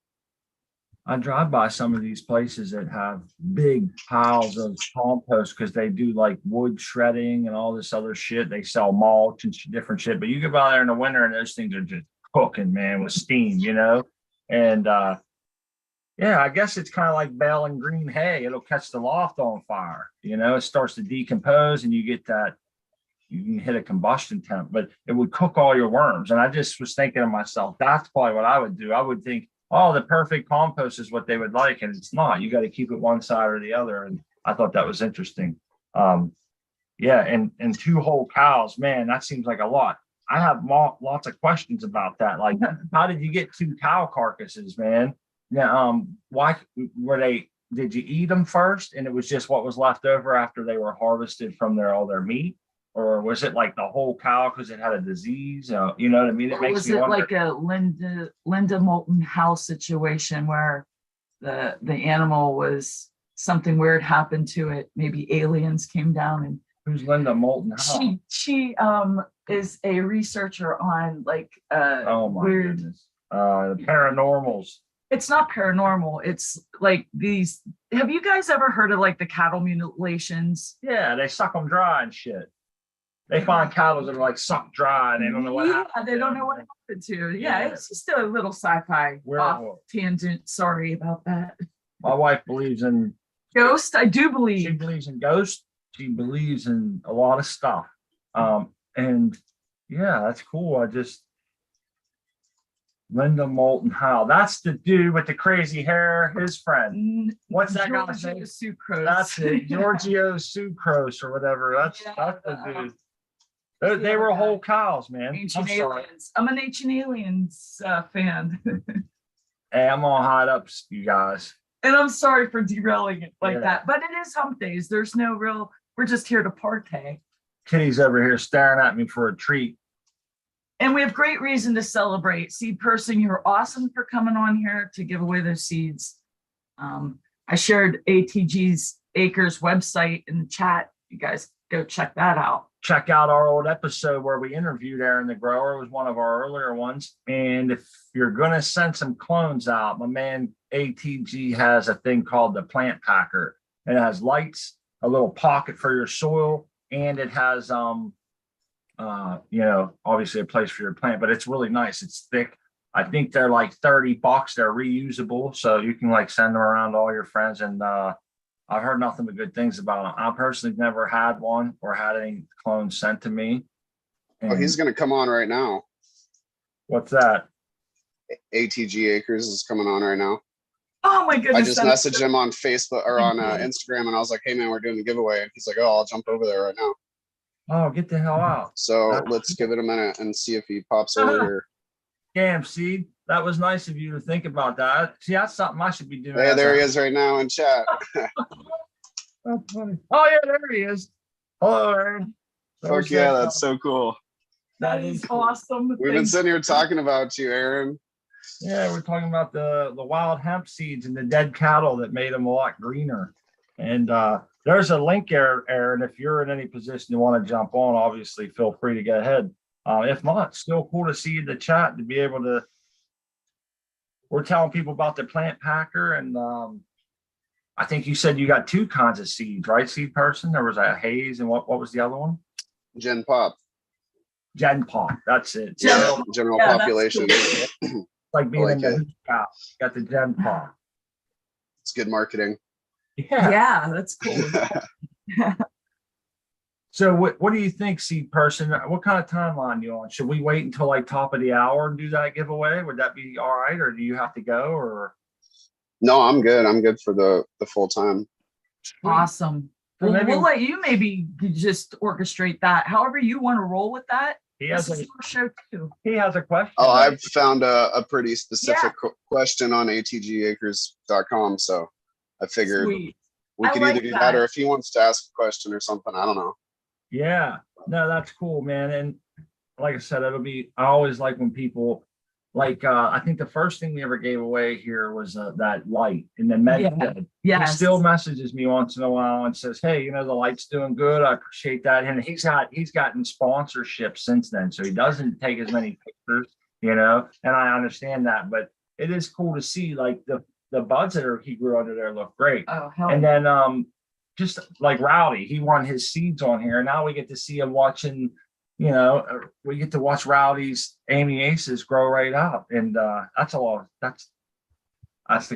I drive by some of these places that have big piles of compost because they do like wood shredding and all this other shit. They sell mulch and different shit. But you go by there in the winter and those things are just cooking, man, with steam, you know. And yeah, I guess it's kind of like baling green hay. It'll catch the loft on fire. You know, it starts to decompose and you get that, you can hit a combustion temp, but it would cook all your worms. And I just was thinking to myself, that's probably what I would do. I would think, oh, the perfect compost is what they would like. And it's not. You got to keep it one side or the other. And I thought that was interesting. Yeah. And 2 whole cows, man, that seems like a lot. I have lots of questions about that. Like, how did you get 2 cow carcasses, man? Yeah. Why were they? Did you eat them first, and it was just what was left over after they were harvested from all their meat, or was it like the whole cow because it had a disease? You know what I mean? It Or makes was me it wonder. like a Linda Moulton House situation where the animal was something weird happened to it? Maybe aliens came down and Who's Linda Moulton House? she is a researcher on like Oh my weird. goodness. The paranormals. It's not paranormal. It's like these. Have you guys ever heard of like the cattle mutilations? Yeah, they suck them dry and shit. They find cattle that are like sucked dry and they don't know what happened. Yeah, they don't know what happened to. Yeah, Yeah. it's just a little sci-fi off tangent. Sorry about that. My wife believes in Ghost, I do she believe. believes in ghosts. She believes in a lot of stuff. And yeah, that's cool. I just Linda Moulton Howe. That's the dude with the crazy hair, his friend. What's that guy's name? Sucrose. That's it, Giorgio Sucrose or whatever. That's the dude. They were whole cows, man. Ancient Aliens. I'm an Ancient Aliens fan. Hey, I'm gonna hide up, you guys. And I'm sorry for derailing it like that, but it is hump days. There's no real, we're just here to partay. Kitty's over here staring at me for a treat. And we have great reason to celebrate. Seed Person, you're awesome for coming on here to give away those seeds. I shared ATG's Acres website in the chat. You guys go check that out. Check out our old episode where we interviewed Aaron the Grower. It was one of our earlier ones. And if you're going to send some clones out, my man ATG has a thing called the Plant Packer. It has lights, a little pocket for your soil, and it has obviously a place for your plant, but it's really nice. It's thick. I think they're like $30. They're reusable, so you can like send them around to all your friends. And I've heard nothing but good things about them. I personally never had one or had any clones sent to me. Oh, he's gonna come on right now. What's that? ATG Acres is coming on right now. Oh my goodness! I just messaged him on Facebook or on Instagram, and I was like, "Hey man, we're doing a giveaway," and he's like, "Oh, I'll jump over there right now." Oh, get the hell out! So let's give it a minute and see if he pops over here. Damn, Seed, that was nice of you to think about that. See, that's something I should be doing. Hey, there he is right now in chat. That's funny. Oh yeah, there he is. Hello, Aaron. Fuck yeah, that's so cool. That is awesome. We've been sitting here talking about you, Aaron. Yeah, we're talking about the wild hemp seeds and the dead cattle that made them a lot greener. And there's a link there, Aaron. If you're in any position you want to jump on, obviously feel free to go ahead. If not, still cool to see you in the chat to be able to. We're telling people about the Plant Packer, and I think you said you got 2 kinds of seeds, right, Seed Person? There was a haze, and what was the other one? Gen Pop. Gen Pop, that's it. General population. Cool. Like being in the cow. Got the Gen Pop. It's good marketing. Yeah, that's cool. So what do you think, Seed Person? What kind of timeline do you on? Should we wait until like top of the hour and do that giveaway? Would that be all right, or do you have to go? Or no, I'm good. I'm good for the full time. Awesome. Well, we'll let you maybe just orchestrate that. However you want to roll with that. He has a show too. He has a question. Oh, I've found a pretty specific question on atgacres.com, so I figured we could either do that or if he wants to ask a question or something. I don't know. Yeah, no, that's cool, man. And like I said, I always like when people like, I think the first thing we ever gave away here was that light. And then Meg Yeah. said, he Yes. still messages me once in a while and says, hey, the light's doing good. I appreciate that. And he's gotten sponsorships since then. So he doesn't take as many pictures, and I understand that, but it is cool to see like the buds he grew under there look great. Oh, hell. And then just like Rowdy, he won his seeds on here. Now we get to see him watching, we get to watch Rowdy's Amy Aces grow right up. And that's the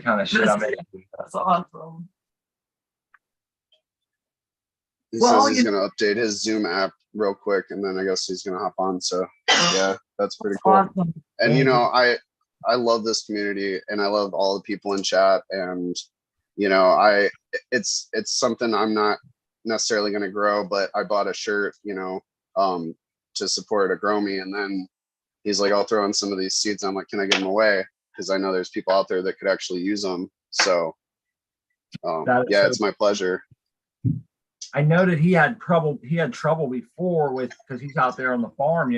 kind of shit I'm into. That's awesome. He Well, says he's gonna update his Zoom app real quick, and then I guess he's gonna hop on. So yeah, that's pretty cool. Awesome. And I love this community, and I love all the people in chat, and it's something I'm not necessarily gonna grow, but I bought a shirt, to support a grow me, and then he's like, I'll throw in some of these seeds. I'm like, can I give them away? Because I know there's people out there that could actually use them. So yeah, it's my pleasure. I know that he had trouble before because he's out there on the farm,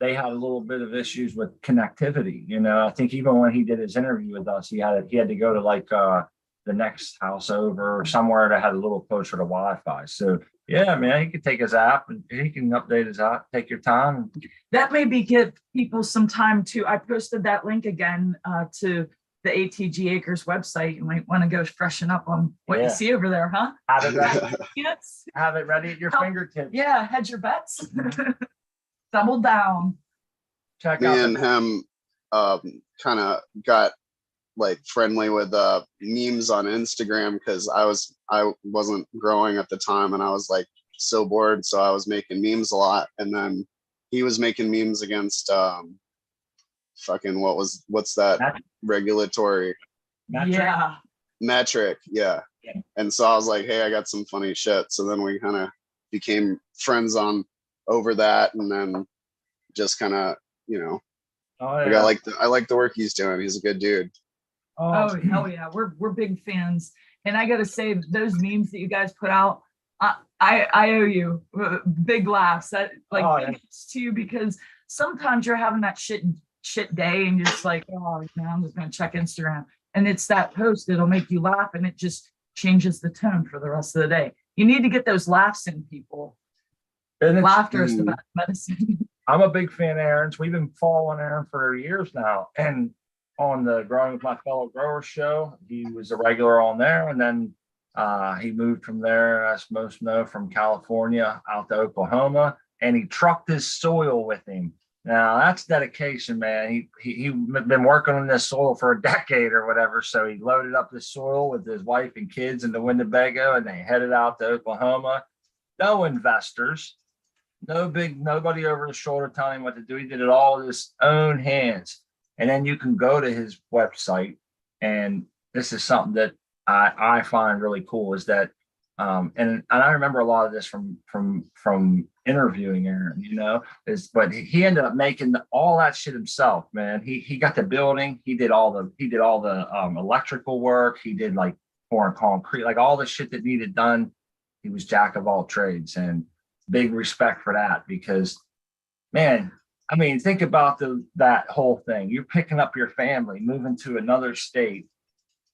they had a little bit of issues with connectivity. I think even when he did his interview with us, he had to go to like the next house over or somewhere that had a little closer to Wi-Fi. So yeah, man, he could take his app and he can update his app. Take your time. That maybe give people some time to. I posted that link again to the ATG Acres website. You might want to go freshen up on what you see over there, huh? Have it ready. Yes. Have it ready at your fingertips. Yeah, hedge your bets. Double down. Me and him kind of got like friendly with memes on Instagram because I wasn't growing at the time, and I was like so bored, so I was making memes a lot, and then he was making memes against fucking what's that regulatory metric, yeah. And so I was like, hey, I got some funny shit. So then we kind of became friends on over that, and then just kind of I like the work he's doing. He's a good dude. Oh hell yeah, we're big fans. And I gotta say, those memes that you guys put out, I owe you big laughs. That thanks to you, because sometimes you're having that shit day and you're just like, oh man, I'm just gonna check Instagram, and it's that post that'll make you laugh, and it just changes the tone for the rest of the day. You need to get those laughs in, people. And laughter is the best medicine. I'm a big fan of Aaron's. We've been following Aaron for years now, and on the Growing with My Fellow Growers show, he was a regular on there, and then he moved from there, as most know, from California out to Oklahoma, and he trucked his soil with him. Now that's dedication, man. He been working on this soil for a decade or whatever, so he loaded up this soil with his wife and kids into Winnebago, and they headed out to Oklahoma. No investors, nobody over his shoulder telling him what to do. He did it all with his own hands. And then you can go to his website, and this is something that I find really cool is that, and I remember a lot of this from interviewing Aaron, but he ended up making all that shit himself, man. He got the building, he did all the electrical work, he did like pouring concrete, like all the shit that needed done. He was jack of all trades, and big respect for that, because, man, I mean, think about that whole thing. You're picking up your family, moving to another state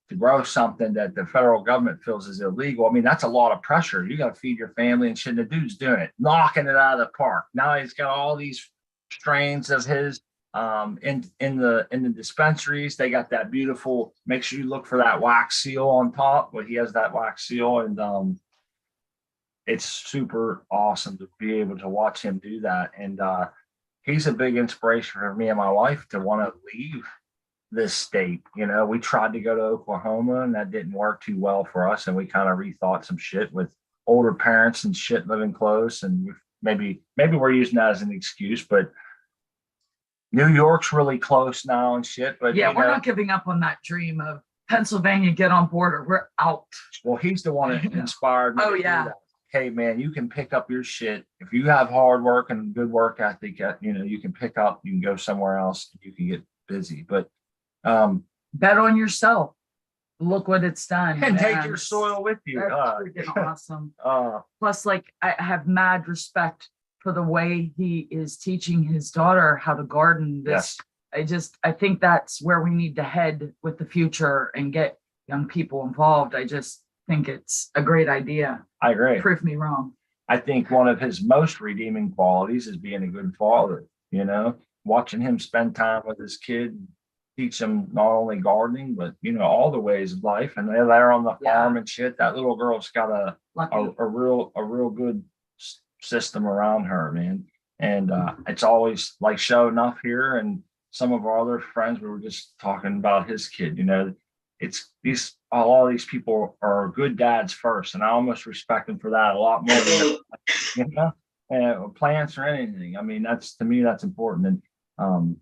to grow something that the federal government feels is illegal. I mean, that's a lot of pressure. You got to feed your family and shit. The dude's doing it, knocking it out of the park. Now he's got all these strains of his in the dispensaries. They got that beautiful. Make sure you look for that wax seal on top, but he has that wax seal, and it's super awesome to be able to watch him do that. And he's a big inspiration for me and my wife to want to leave this state. We tried to go to Oklahoma, and that didn't work too well for us. And we kind of rethought some shit with older parents and shit living close. And maybe we're using that as an excuse, but New York's really close now and shit. But yeah, we're not giving up on that dream of Pennsylvania, get on board or we're out. Well, he's the one that inspired me. Oh yeah. Hey man, you can pick up your shit. If you have hard work and good work ethic, you can pick up, you can go somewhere else, you can get busy. But bet on yourself. look what it's done. And take man. your soil with you. That's freaking awesome. Uh, Plus, like, I have mad respect for the way he is teaching his daughter how to garden. yes, I think that's where we need to head with the future and get young people involved. I just think it's a great idea. I agree. Prove me wrong. I think one of his most redeeming qualities is being a good father, you know, watching him spend time with his kid, teach him not only gardening, but, you know, all the ways of life. And they're there on the farm and shit. That little girl's got a real good system around her, man. And it's always like show enough here. And some of our other friends, we were just talking about his kid, you know, it's these, a lot of these people are good dads first. And I almost respect them for that a lot more than, you know, plants or anything. I mean, that's, to me, that's important. And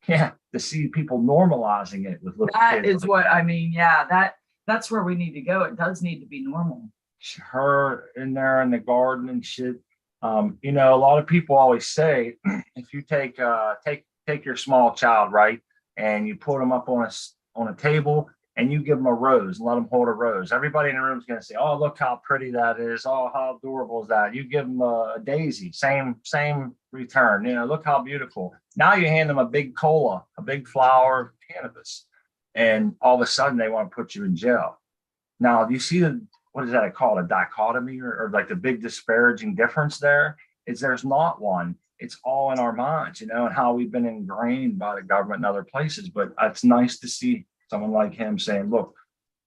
yeah, to see people normalizing it with little That kids. is what I mean. Yeah, that's where we need to go. It does need to be normal. Her in there in the garden and shit. You know, a lot of people always say if you take your small child, right, and you put them up on a table and you give them a rose and let them hold a rose, everybody in the room is going to say, oh, look how pretty that is. Oh, how adorable is that? You give them a daisy, same return. You know, look how beautiful. Now you hand them a big cola, a big flower, cannabis, and all of a sudden they want to put you in jail. Now, do you see what is that called? A dichotomy or like the big disparaging difference there is there's not one. It's all in our minds, you know, and how we've been ingrained by the government and other places. But it's nice to see someone like him saying, look,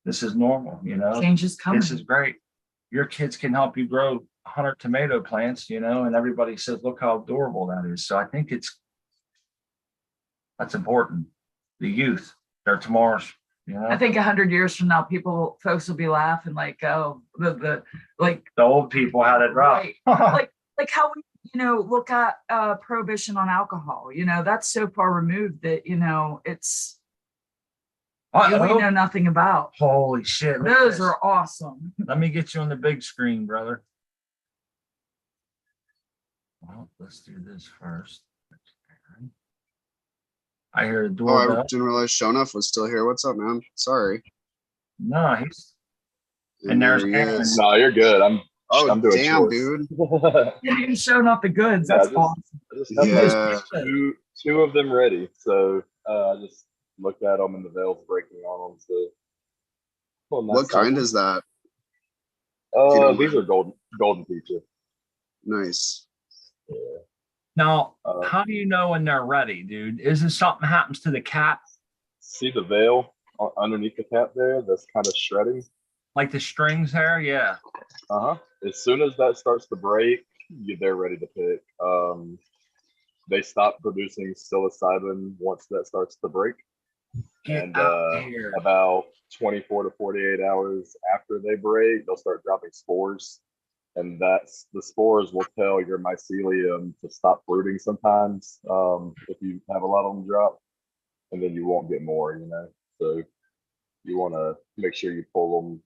this is normal, you know, Change is coming. this is great. Your kids can help you grow 100 tomato plants, you know, and everybody says, look how adorable that is. So I think that's important. The youth, they're tomorrow's, you know. I think 100 years from now, folks will be laughing like, oh, the old people had it rough. Right. like how we, you know, look at prohibition on alcohol. You know, that's so far removed that, you know, it's we know nothing about. Holy shit. Those are awesome. Let me get you on the big screen, brother. Well, let's do this first. I hear the Oh, door. I didn't realize Shonuff was still here. What's up, man? Sorry. No, and there's there he Aaron. is. No, you're good. I'm Oh, doing damn, chores. dude. He's showing off the goods. That's Yeah, awesome. I just have Yeah. two of them ready. So I just looked at them and the veil's breaking on them. So What kind is that? These are golden feature. Nice. Yeah. Now, how do you know when they're ready, dude? Is it something happens to the cap? See the veil underneath the cap there? That's kind of shredding. Like the strings there? Yeah. As soon as that starts to break, they're ready to pick. They stop producing psilocybin once that starts to break. Get out here. About 24 to 48 hours after they break, they'll start dropping spores. And that's the spores will tell your mycelium to stop fruiting sometimes if you have a lot of them drop, and then you won't get more, you know. So you want to make sure you pull them.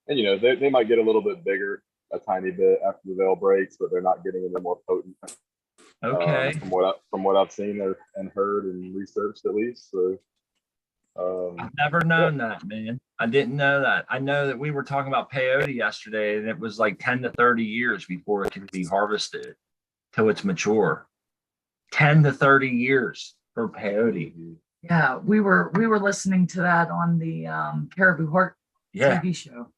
And, you know, they might get a little bit bigger, a tiny bit after the veil breaks, but they're not getting any more potent. Okay. From what I've seen and heard and researched at least. So I've never known that, man. I didn't know that. I know that we were talking about peyote yesterday, and it was like 10 to 30 years before it can be harvested till it's mature. 10 to 30 years for peyote. Yeah, we were listening to that on the Caribou Heart TV show.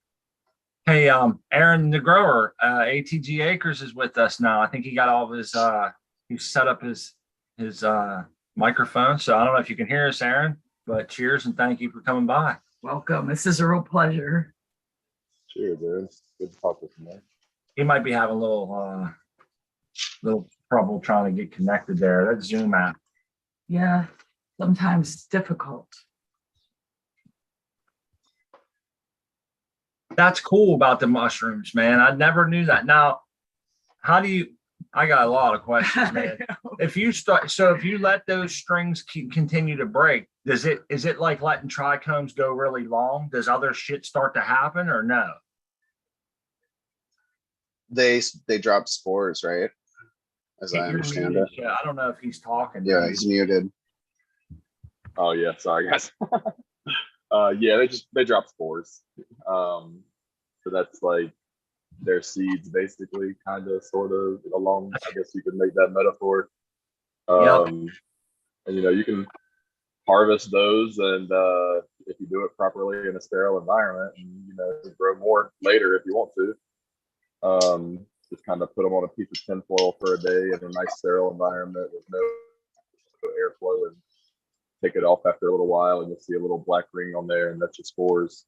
Hey, Aaron the grower, ATG Acres is with us now. I think he got all of his he set up his microphone. So I don't know if you can hear us, Aaron, but cheers and thank you for coming by. Welcome. This is a real pleasure. Cheers, Aaron. Good to talk with you, man. He might be having a little trouble trying to get connected there. That Zoom app. Yeah, sometimes it's difficult. That's cool about the mushrooms, man. I never knew that. Now, how do you? I got a lot of questions, man. If you let those strings continue to break, is it like letting trichomes go really long? Does other shit start to happen or no? They drop spores, right? As I understand it. Yeah, I don't know if he's talking. Yeah, he's muted. Oh yeah, sorry guys. Yeah, they drop spores. So that's like their seeds, basically, kind of, sort of, along. I guess you could make that metaphor. Yep. And you can harvest those, and if you do it properly in a sterile environment, and grow more later if you want to. Just kind of put them on a piece of tinfoil for a day in a nice sterile environment with no airflow, and take it off after a little while, and you'll see a little black ring on there, and that's your spores.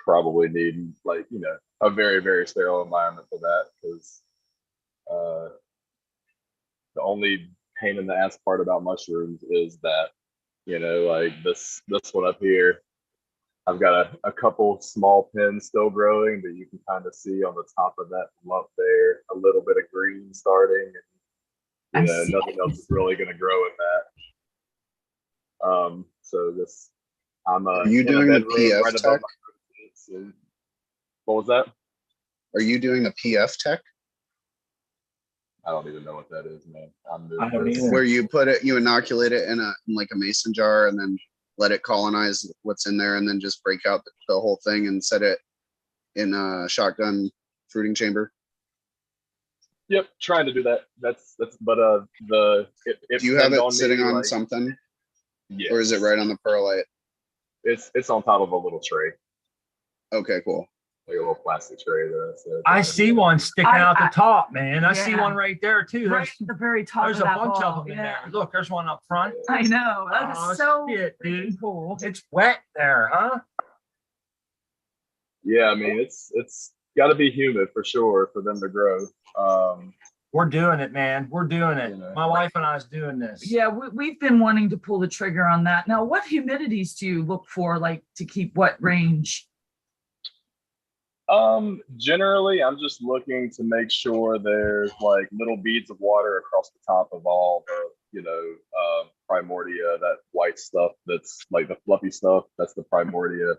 Probably need, like, a very, very sterile environment for that, because the only pain in the ass part about mushrooms is that, like this one up here, I've got a couple small pins still growing, but you can kind of see on the top of that lump there a little bit of green starting, and nothing else is really going to grow in that. So this, I'm Are you in a doing the bedroom PF right above tech? my and what was that? Are you doing the PF tech? I don't even know what that is, man. I'm new I to don't this. either. Where you put it, you inoculate it in like a mason jar, and then let it colonize what's in there, and then just break out the whole thing and set it in a shotgun fruiting chamber. Yep, trying to do that. That's but it Do you have pinned it sitting me, on like, something, yes. or is it right on the perlite? It's on top of a little tray, Okay, cool. like a little plastic tray there. So I see one sticking out the top, man. I see Yeah. one right there too. Right at the very top There's of a that bunch ball. of them in Yeah. there. Look, there's one up front. I know. That is Oh, so shit, freaking dude. cool. It's wet there, huh? Yeah, I mean, it's got to be humid for sure for them to grow. We're doing it, man. We're doing it. You know. My wife and I is doing this. Yeah, we've been wanting to pull the trigger on that. Now, what humidities do you look for, like, to keep what range? Generally, I'm just looking to make sure there's like little beads of water across the top of all the, primordia, that white stuff that's like the fluffy stuff. That's the primordia.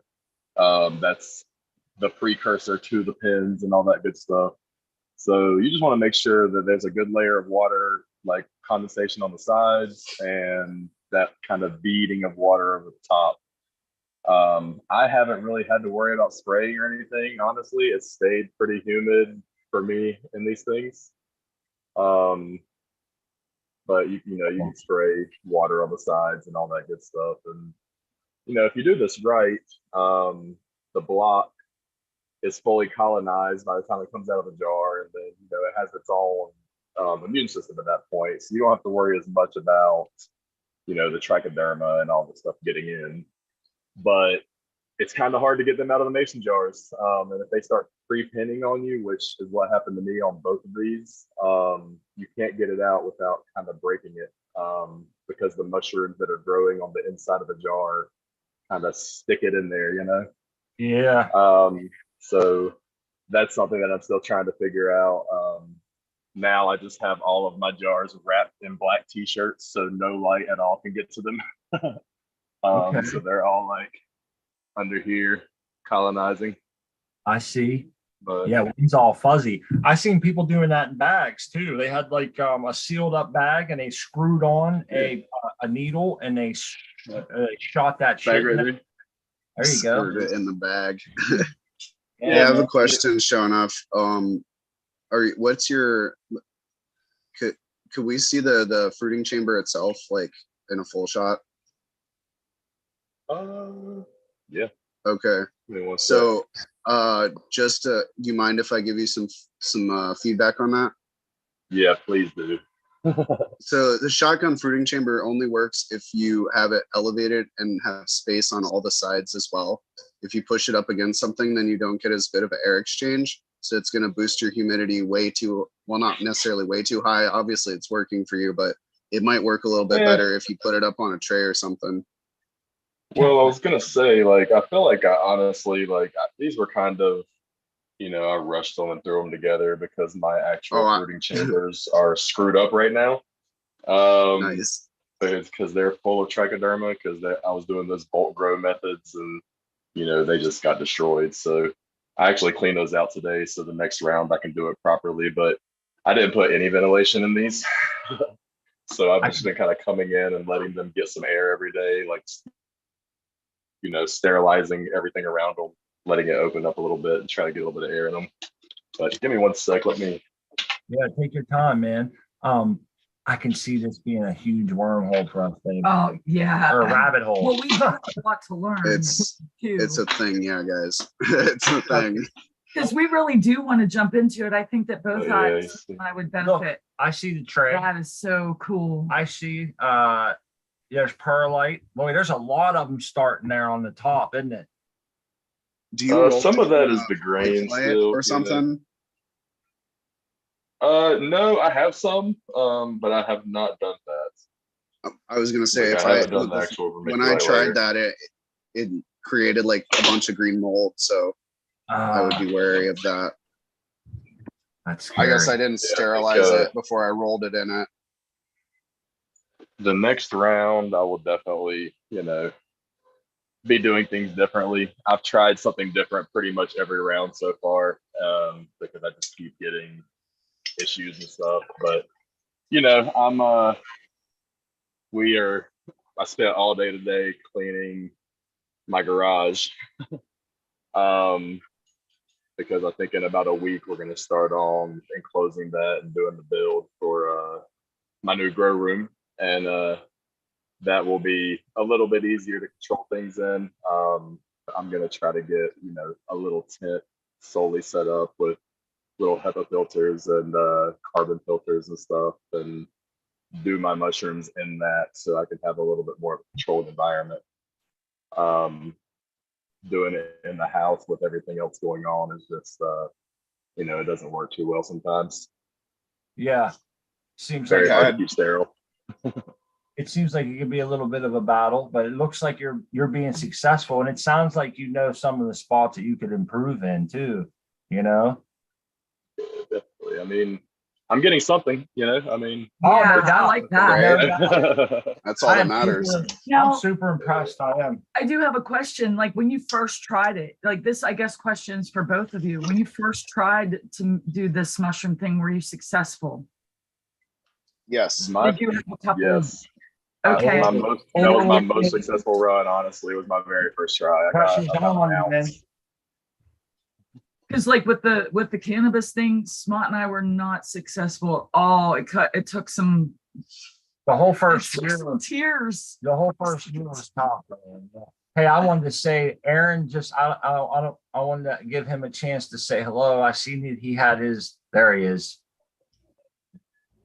That's the precursor to the pins and all that good stuff. So you just want to make sure that there's a good layer of water, like condensation on the sides, and that kind of beading of water over the top. I haven't really had to worry about spraying or anything. Honestly, it's stayed pretty humid for me in these things. But you can spray water on the sides and all that good stuff. And if you do this right, the block is fully colonized by the time it comes out of the jar, and then it has its own immune system at that point. So you don't have to worry as much about the trichoderma and all the stuff getting in. But it's kind of hard to get them out of the mason jars. And if they start pre-pinning on you, which is what happened to me on both of these, you can't get it out without kind of breaking it, because the mushrooms that are growing on the inside of the jar kind of stick it in there, Yeah. So that's something that I'm still trying to figure out. Now I just have all of my jars wrapped in black t-shirts, so no light at all can get to them. Okay. So they're all like under here colonizing. I see. But Yeah, one's all fuzzy. I seen people doing that in bags too. They had like a sealed up bag, and they screwed on a needle, and they shot that shit. bag right there. There you go. Squirt it in the bag. Yeah, Yeah, I have man. a question, showing off. What's your? Could we see the fruiting chamber itself, like in a full shot? Yeah. Okay. Give me one sec. So, do you mind if I give you some feedback on that? Yeah, please do. So the shotgun fruiting chamber only works if you have it elevated and have space on all the sides as well. If you push it up against something, then you don't get as good of an air exchange. So it's going to boost your humidity well, not necessarily way too high. Obviously it's working for you, but it might work a little bit better if you put it up on a tray or something. Well, I was gonna say, like, I feel like I honestly, these were kind of, I rushed them and threw them together because my actual fruiting chambers are screwed up right now. Nice. Because they're full of trichoderma, because I was doing those bulk grow methods, and they just got destroyed. So I actually cleaned those out today, so the next round I can do it properly. But I didn't put any ventilation in these, so I've just been kind of coming in and letting them get some air every day, like you know, sterilizing everything around them, letting it open up a little bit and try to get a little bit of air in them. But give me 1 sec. Let me. Yeah, take your time, man. I can see this being a huge wormhole for us, babe. Oh, yeah. Or a rabbit hole. Well, we've got a lot to learn. It's too. it's a thing, yeah, guys. It's a thing. Because we really do want to jump into it. I think that both sides and I would benefit. I see the tray. That is so cool. I see there's perlite. Boy, there's a lot of them starting there on the top, isn't it? Do you roll some of that is like the grain flake still, or something? No, I have some, but I have not done that. I was gonna say Like, if I haven't done the actual when I tried that, it created like a bunch of green mold, so I would be wary of that. That's I guess I scary. didn't Yeah, I sterilize think, it before I rolled it in it. The next round, I will definitely, you know, be doing things differently. I've tried something different pretty much every round so far, because I just keep getting issues and stuff. But you know, I spent all day today cleaning my garage, because I think in about a week we're going to start on enclosing that and doing the build for my new grow room, and that will be a little bit easier to control things in. I'm going to try to get, you know, a little tent solely set up with little HEPA filters and carbon filters and stuff, and do my mushrooms in that so I can have a little bit more of a controlled environment. Doing it in the house with everything else going on is just, you know, it doesn't work too well sometimes. Yeah. Seems Very like hard to keep sterile. it seems like it could be a little bit of a battle, but it looks like you're being successful, and it sounds like you know some of the spots that you could improve in too, you know? Definitely. I mean, I'm getting something, you know. I mean, Yeah, no doubt. I like that. Right. That's all that matters. Now- I'm super impressed. I am. I do have a question. Like when you first tried it, like this, I guess questions for both of you. When you first tried to do this mushroom thing, were you successful? Yes. Did you have a couple? Yes. Okay. That was my most successful run, honestly. It was my very first try. I Pressure's got on, an ounce. man. Because like with the cannabis thing, Smart and I were not successful at all. It took some The whole first year some tears. The whole first year was tough, man. Yeah. Hey, I wanted to say, Aaron, I wanted to give him a chance to say hello. I seen that he had his, there he is.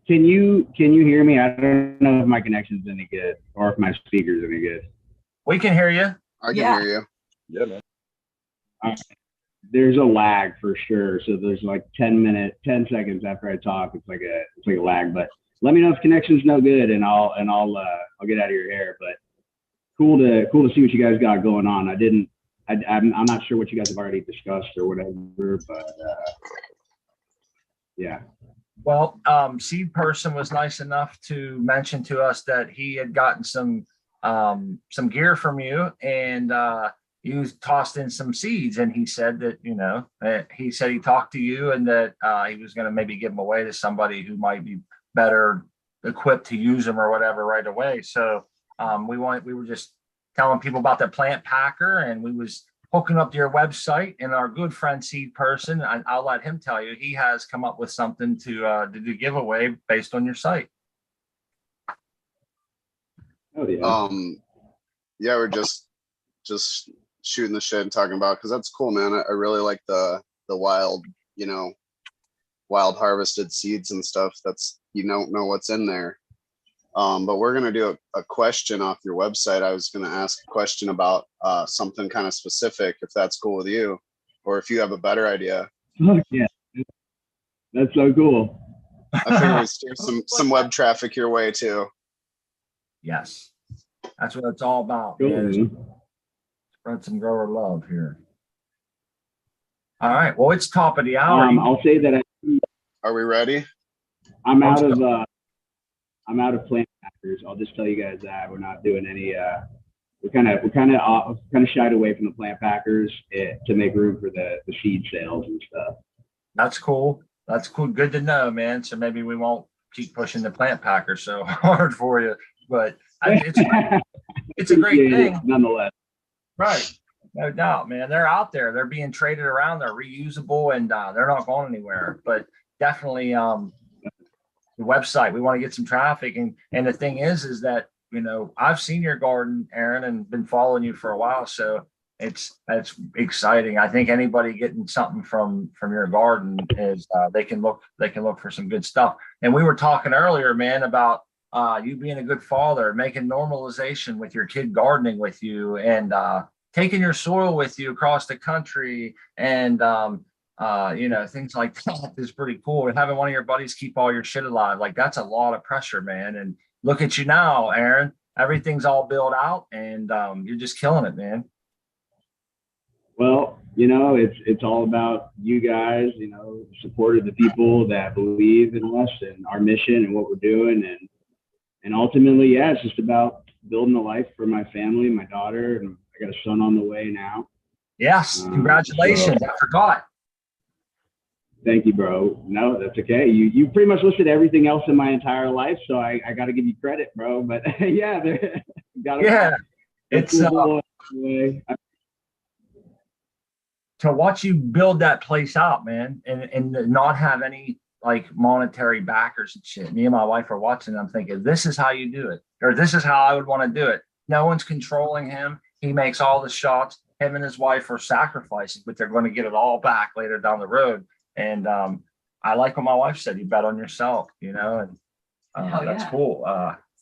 Can you hear me? I don't know if my connection's any good or if my speaker's any good. We can hear you. I can Yeah. hear you. Yeah, man. There's a lag for sure. So there's like 10 seconds after I talk, it's like a lag. But let me know if connection's no good, and I'll get out of your hair. But cool to see what you guys got going on. I'm not sure what you guys have already discussed or whatever, but yeah. Well, Seed Person was nice enough to mention to us that he had gotten some gear from you, and you tossed in some seeds, and he said that, you know, he said he talked to you and that he was going to maybe give them away to somebody who might be better equipped to use them or whatever right away. So we were just telling people about the plant packer, and we was hooking up to your website, and our good friend Seed Person, I'll let him tell you, he has come up with something to do giveaway based on your site. Oh yeah. Yeah, we're just shooting the shit and talking about, because that's cool, man. I really like the wild, you know, wild harvested seeds and stuff. That's, you don't know what's in there. But we're gonna do a question off your website. I was gonna ask a question about something kind of specific, if that's cool with you, or if you have a better idea. Fuck yeah. That's so cool. I figure we steer some web traffic your way too. Yes, that's what it's all about. Cool, Man. man. Spread some grower love here. All right. Well, it's top of the hour. I'll say that Are we ready? I'm out of plant packers. I'll just tell you guys that we're not doing any. We're kind of shied away from the plant packers to make room for the seed sales and stuff. That's cool. That's cool. Good to know, man. So maybe we won't keep pushing the plant packer so hard for you, but it's a great thing. Nonetheless. Right. No doubt, man. They're out there. They're being traded around. They're reusable and they're not going anywhere. But definitely the website, we want to get some traffic. And the thing is that, you know, I've seen your garden, Aaron, and been following you for a while. So it's exciting. I think anybody getting something from your garden is they can look for some good stuff. And we were talking earlier, man, about you being a good father, making normalization with your kid gardening with you, and taking your soil with you across the country, and you know, things like that is pretty cool. And having one of your buddies keep all your shit alive, like that's a lot of pressure, man. And look at you now, Aaron. Everything's all built out, and you're just killing it, man. Well, you know, it's all about you guys, you know, support of the people that believe in us and our mission and what we're doing. And ultimately, yeah, it's just about building a life for my family, my daughter, and I got a son on the way now. Yes, congratulations. I forgot. Thank you, bro. No, that's okay. You pretty much listed everything else in my entire life, so I got to give you credit, bro. But yeah, it's to watch you build that place out, man, and not have any like monetary backers and shit. Me and my wife are watching. I'm thinking, this is how you do it, or this is how I would want to do it. No one's controlling him. He makes all the shots. Him and his wife are sacrificing, but they're going to get it all back later down the road. And I like what my wife said. You bet on yourself, you know, and that's cool.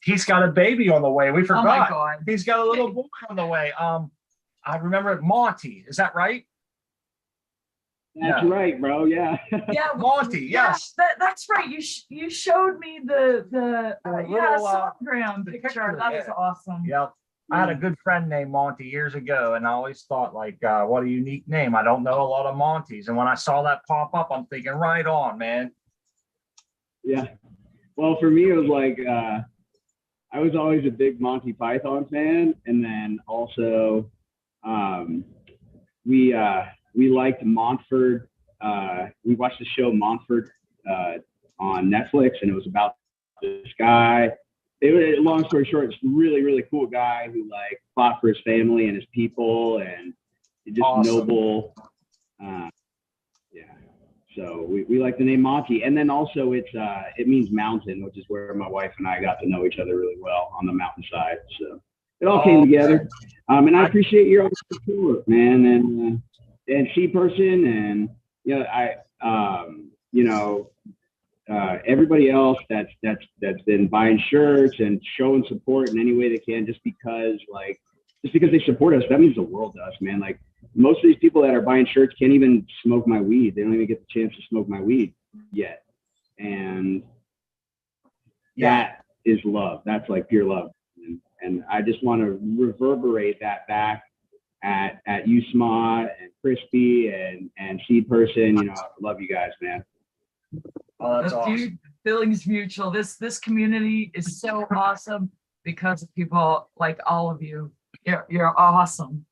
He's got a baby on the way. We forgot. Oh my God. He's got a little boy on the way. I remember Monty. Is that right? That's right, bro. Yeah. Yeah, Monty. Yes. That's right. You showed me the sonogram picture. That was awesome. Yeah. I had a good friend named Monty years ago, and I always thought, like, what a unique name. I don't know a lot of Montys. And when I saw that pop up, I'm thinking, right on, man. Yeah. Well, for me, it was like, I was always a big Monty Python fan. And then also, we liked Montford. We watched the show Montford on Netflix, and it was about this guy. Long story short, it's a really, really cool guy who like fought for his family and his people, and just awesome. Noble. Yeah. So we like the name Monty, and then also it means mountain, which is where my wife and I got to know each other really well on the mountainside. So it all came together. And I appreciate your support, man, and She Person, and you know, everybody else that's been buying shirts and showing support in any way they can, just because they support us, that means the world to us, man. Like most of these people that are buying shirts can't even smoke my weed. They don't even get the chance to smoke my weed yet. And that is love. That's like pure love. And I just want to reverberate that back at you, Smart and Crispy and Seed Person. You know, I love you guys, man. Oh, that's awesome. Dude, feelings mutual. This community is so awesome because of people like all of you. You're awesome.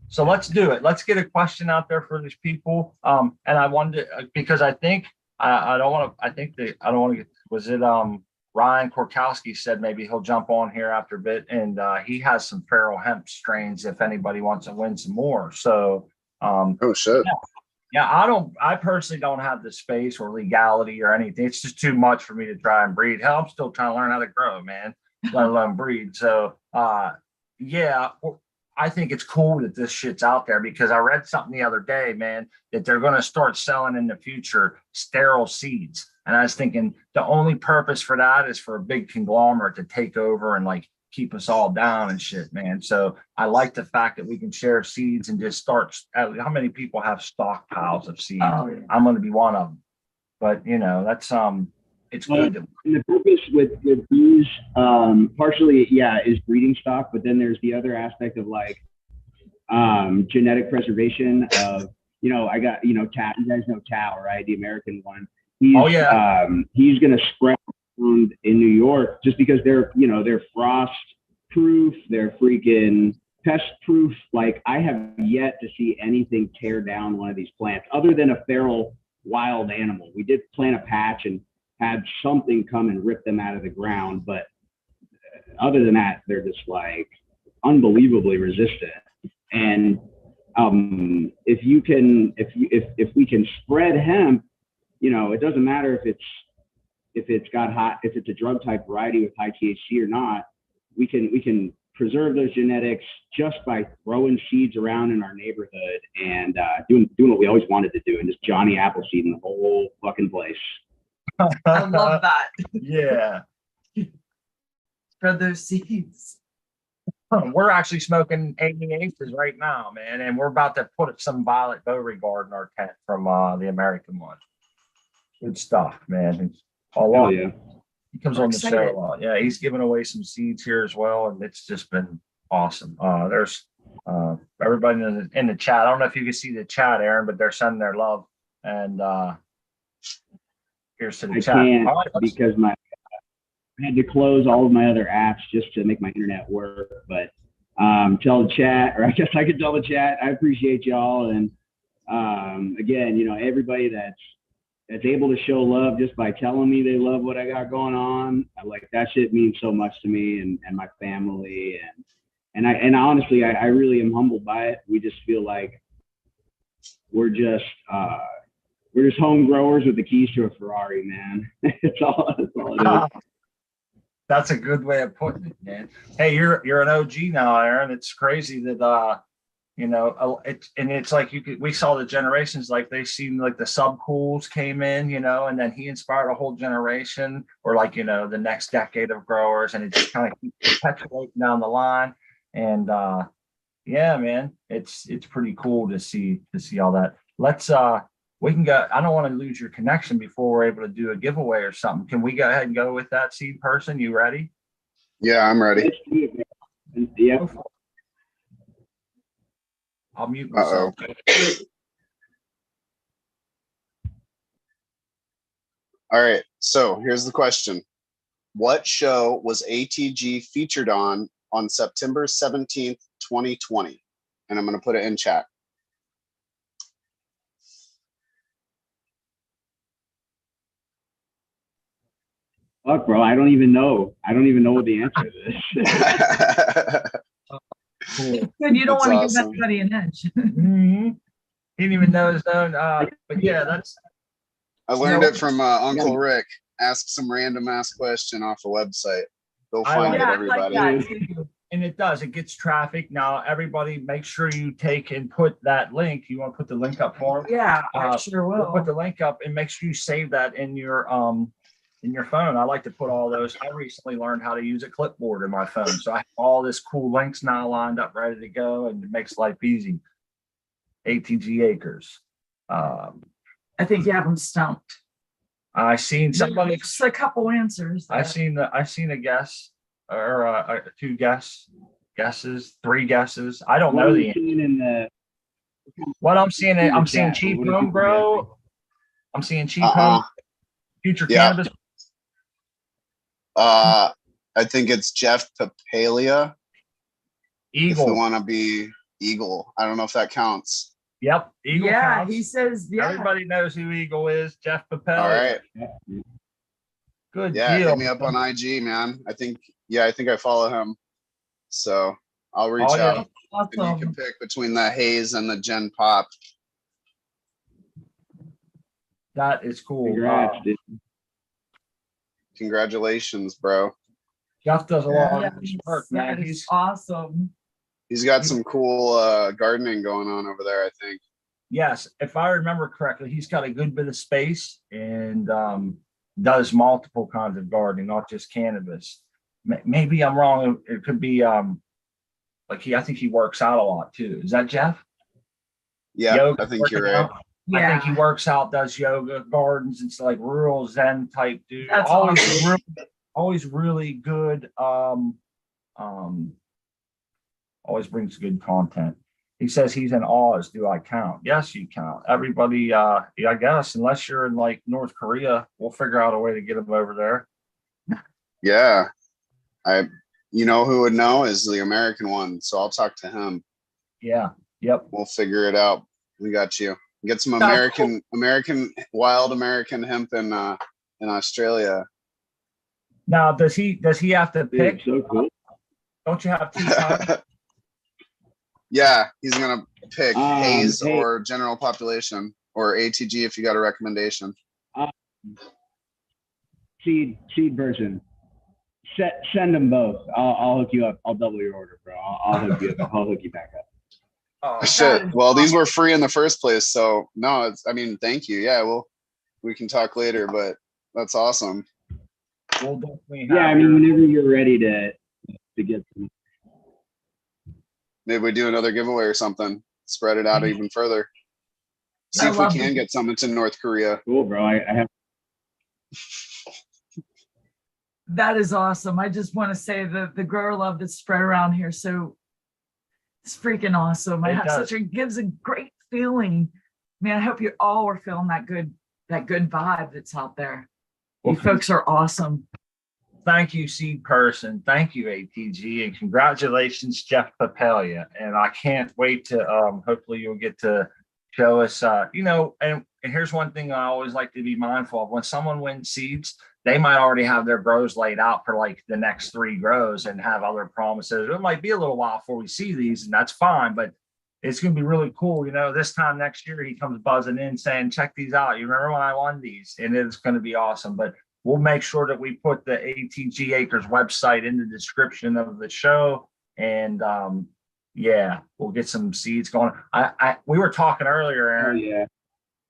So let's do it. Let's get a question out there for these people. And I wanted to, because I think I don't want to get, was it Ryan Korkowski said maybe he'll jump on here after a bit, and he has some feral hemp strains if anybody wants to win some more. So oh shit. Yeah, I personally don't have the space or legality or anything. It's just too much for me to try and breed. Hell, I'm still trying to learn how to grow, man, let alone breed. So, yeah, I think it's cool that this shit's out there, because I read something the other day, man, that they're going to start selling in the future sterile seeds. And I was thinking the only purpose for that is for a big conglomerate to take over and like keep us all down and shit, man. So I like the fact that we can share seeds and just start. How many people have stockpiles of seeds? Oh, yeah. I'm going to be one of them. But you know, that's it's good. The purpose with these partially, yeah, is breeding stock, but then there's the other aspect of like genetic preservation of, you know, I got, you know, Tao, you guys know Tao, right? The American one. He's going to spread around in New York just because they're, you know, they're frost proof, they're freaking pest proof. Like I have yet to see anything tear down one of these plants other than a feral wild animal. We did plant a patch and had something come and rip them out of the ground, but other than that, they're just like unbelievably resistant. And if we can spread hemp, you know, it doesn't matter if it's a drug type variety with high THC or not. We can preserve those genetics just by throwing seeds around in our neighborhood and doing what we always wanted to do, and just Johnny Appleseed in the whole fucking place. I love that. Yeah. Spread those seeds. We're actually smoking 88s right now, man, and we're about to put some Violet Beauregard in our tent from the American one. Good stuff, man. It's a lot. Oh yeah. He comes on the show a lot. Yeah, he's giving away some seeds here as well, and it's just been awesome. There's everybody in the chat. I don't know if you can see the chat, Aaron, but they're sending their love. And here's to the chat. Can't All right, because I had to close all of my other apps just to make my internet work. But tell the chat, or I guess I could tell the chat, I appreciate y'all. And again, you know, everybody that's able to show love just by telling me they love what I got going on. Like that shit means so much to me and my family. And honestly, I really am humbled by it. We just feel like we're just home growers with the keys to a Ferrari, man. It's all it is. That's a good way of putting it, man. Hey, you're an OG now, Aaron. It's crazy that you know, it's like we saw the generations, like they seemed like the sub cools came in, you know, and then he inspired a whole generation, or like, you know, the next decade of growers, and it just kind of keeps perpetuating down the line. And yeah, man, it's pretty cool to see all that. Let's we can go. I don't want to lose your connection before we're able to do a giveaway or something. Can we go ahead and go with that, seed person? You ready? Yeah, I'm ready. Yeah. I'll mute myself. All right, so here's the question. What show was ATG featured on September 17th, 2020? And I'm going to put it in chat. Fuck, bro, I don't even know what the answer to this. Cool. Good, you don't That's want to awesome. give anybody an edge. Mm-hmm. He didn't even know his own. But yeah, that's. I learned it from Uncle Rick. Ask some random ass question off a website. Go find it, everybody. I like that. And it does. It gets traffic. Now, everybody, make sure you take and put that link. You want to put the link up for him? Yeah, I sure will. Put the link up and make sure you save that in your phone. I like to put all those. I recently learned how to use a clipboard in my phone, so I have all this cool links now lined up, ready to go, and it makes life easy. ATG Acres. I think you have them stumped. I seen somebody. Just a couple answers. I seen a guess or two guesses, three guesses. I don't know the answer. What I'm seeing, I'm seeing cheap home, bro. I'm seeing cheap home. Future cannabis. I think it's Jeff Papalia. Eagle. If we want to be Eagle, I don't know if that counts. Yep, Eagle. Yeah, counts. he says. Yeah, everybody knows who Eagle is. Jeff Papalia. All right. Good Yeah, deal. hit me up on IG, man. I think I follow him. So I'll reach out. Awesome. And you can pick between the Haze and the Gen Pop. That is cool. Congrats, dude. Congratulations, bro. Jeff does a lot Yeah, of work, man. He's He's awesome. He's got some cool gardening going on over there, I think. yes, if I remember correctly, he's got a good bit of space and does multiple kinds of gardening, not just cannabis. Maybe I'm wrong. It could be like I think he works out a lot too. Is that Jeff? Yeah, Yoga, I think you're working right. out? I think he works out, does yoga, gardens, and like rural Zen type dude. That's always awesome. always really good. Always brings good content. He says he's in Oz. Do I count? Yes, you count. Everybody, I guess, unless you're in like North Korea, we'll figure out a way to get him over there. Yeah. You know who would know is the American one. So I'll talk to him. Yeah. Yep. We'll figure it out. We got you. Get some wild American hemp in Australia. Now, does he have to pick? So cool. Don't you have two types? Yeah, he's gonna pick Hayes Hey, or general population or ATG if you got a recommendation. seed person. Send them both. I'll hook you up. I'll double your order, bro. I'll hook you up. I'll hook you back up. Oh, Shit. is Well, these awesome. were free in the first place, so no, I mean, thank you. Yeah, we can talk later, but that's awesome. we'll definitely Yeah, I have mean, your- whenever you're ready to get some. Maybe we do another giveaway or something. Spread it out even further. See I if we love can it. get something to North Korea. Cool, bro. I have. That is awesome. I just want to say that the grower love that's spread around here. So it's freaking awesome. I It have does. such a gives a great feeling. Man, I hope you all are feeling that good vibe that's out there. You Well, folks are awesome. thank you, Seed Person. Thank you, ATG, and congratulations, Jeff Papelia. And I can't wait to hopefully you'll get to show us and here's one thing I always like to be mindful of. When someone wins seeds, they might already have their grows laid out for like the next 3 grows and have other promises. It might be a little while before we see these, and that's fine, but it's going to be really cool. This time next year, he comes buzzing in saying, check these out. You remember when I won these? And it's going to be awesome. But we'll make sure that we put the ATG Acres website in the description of the show. And yeah, we'll get some seeds going. We were talking earlier, Oh Aaron, yeah.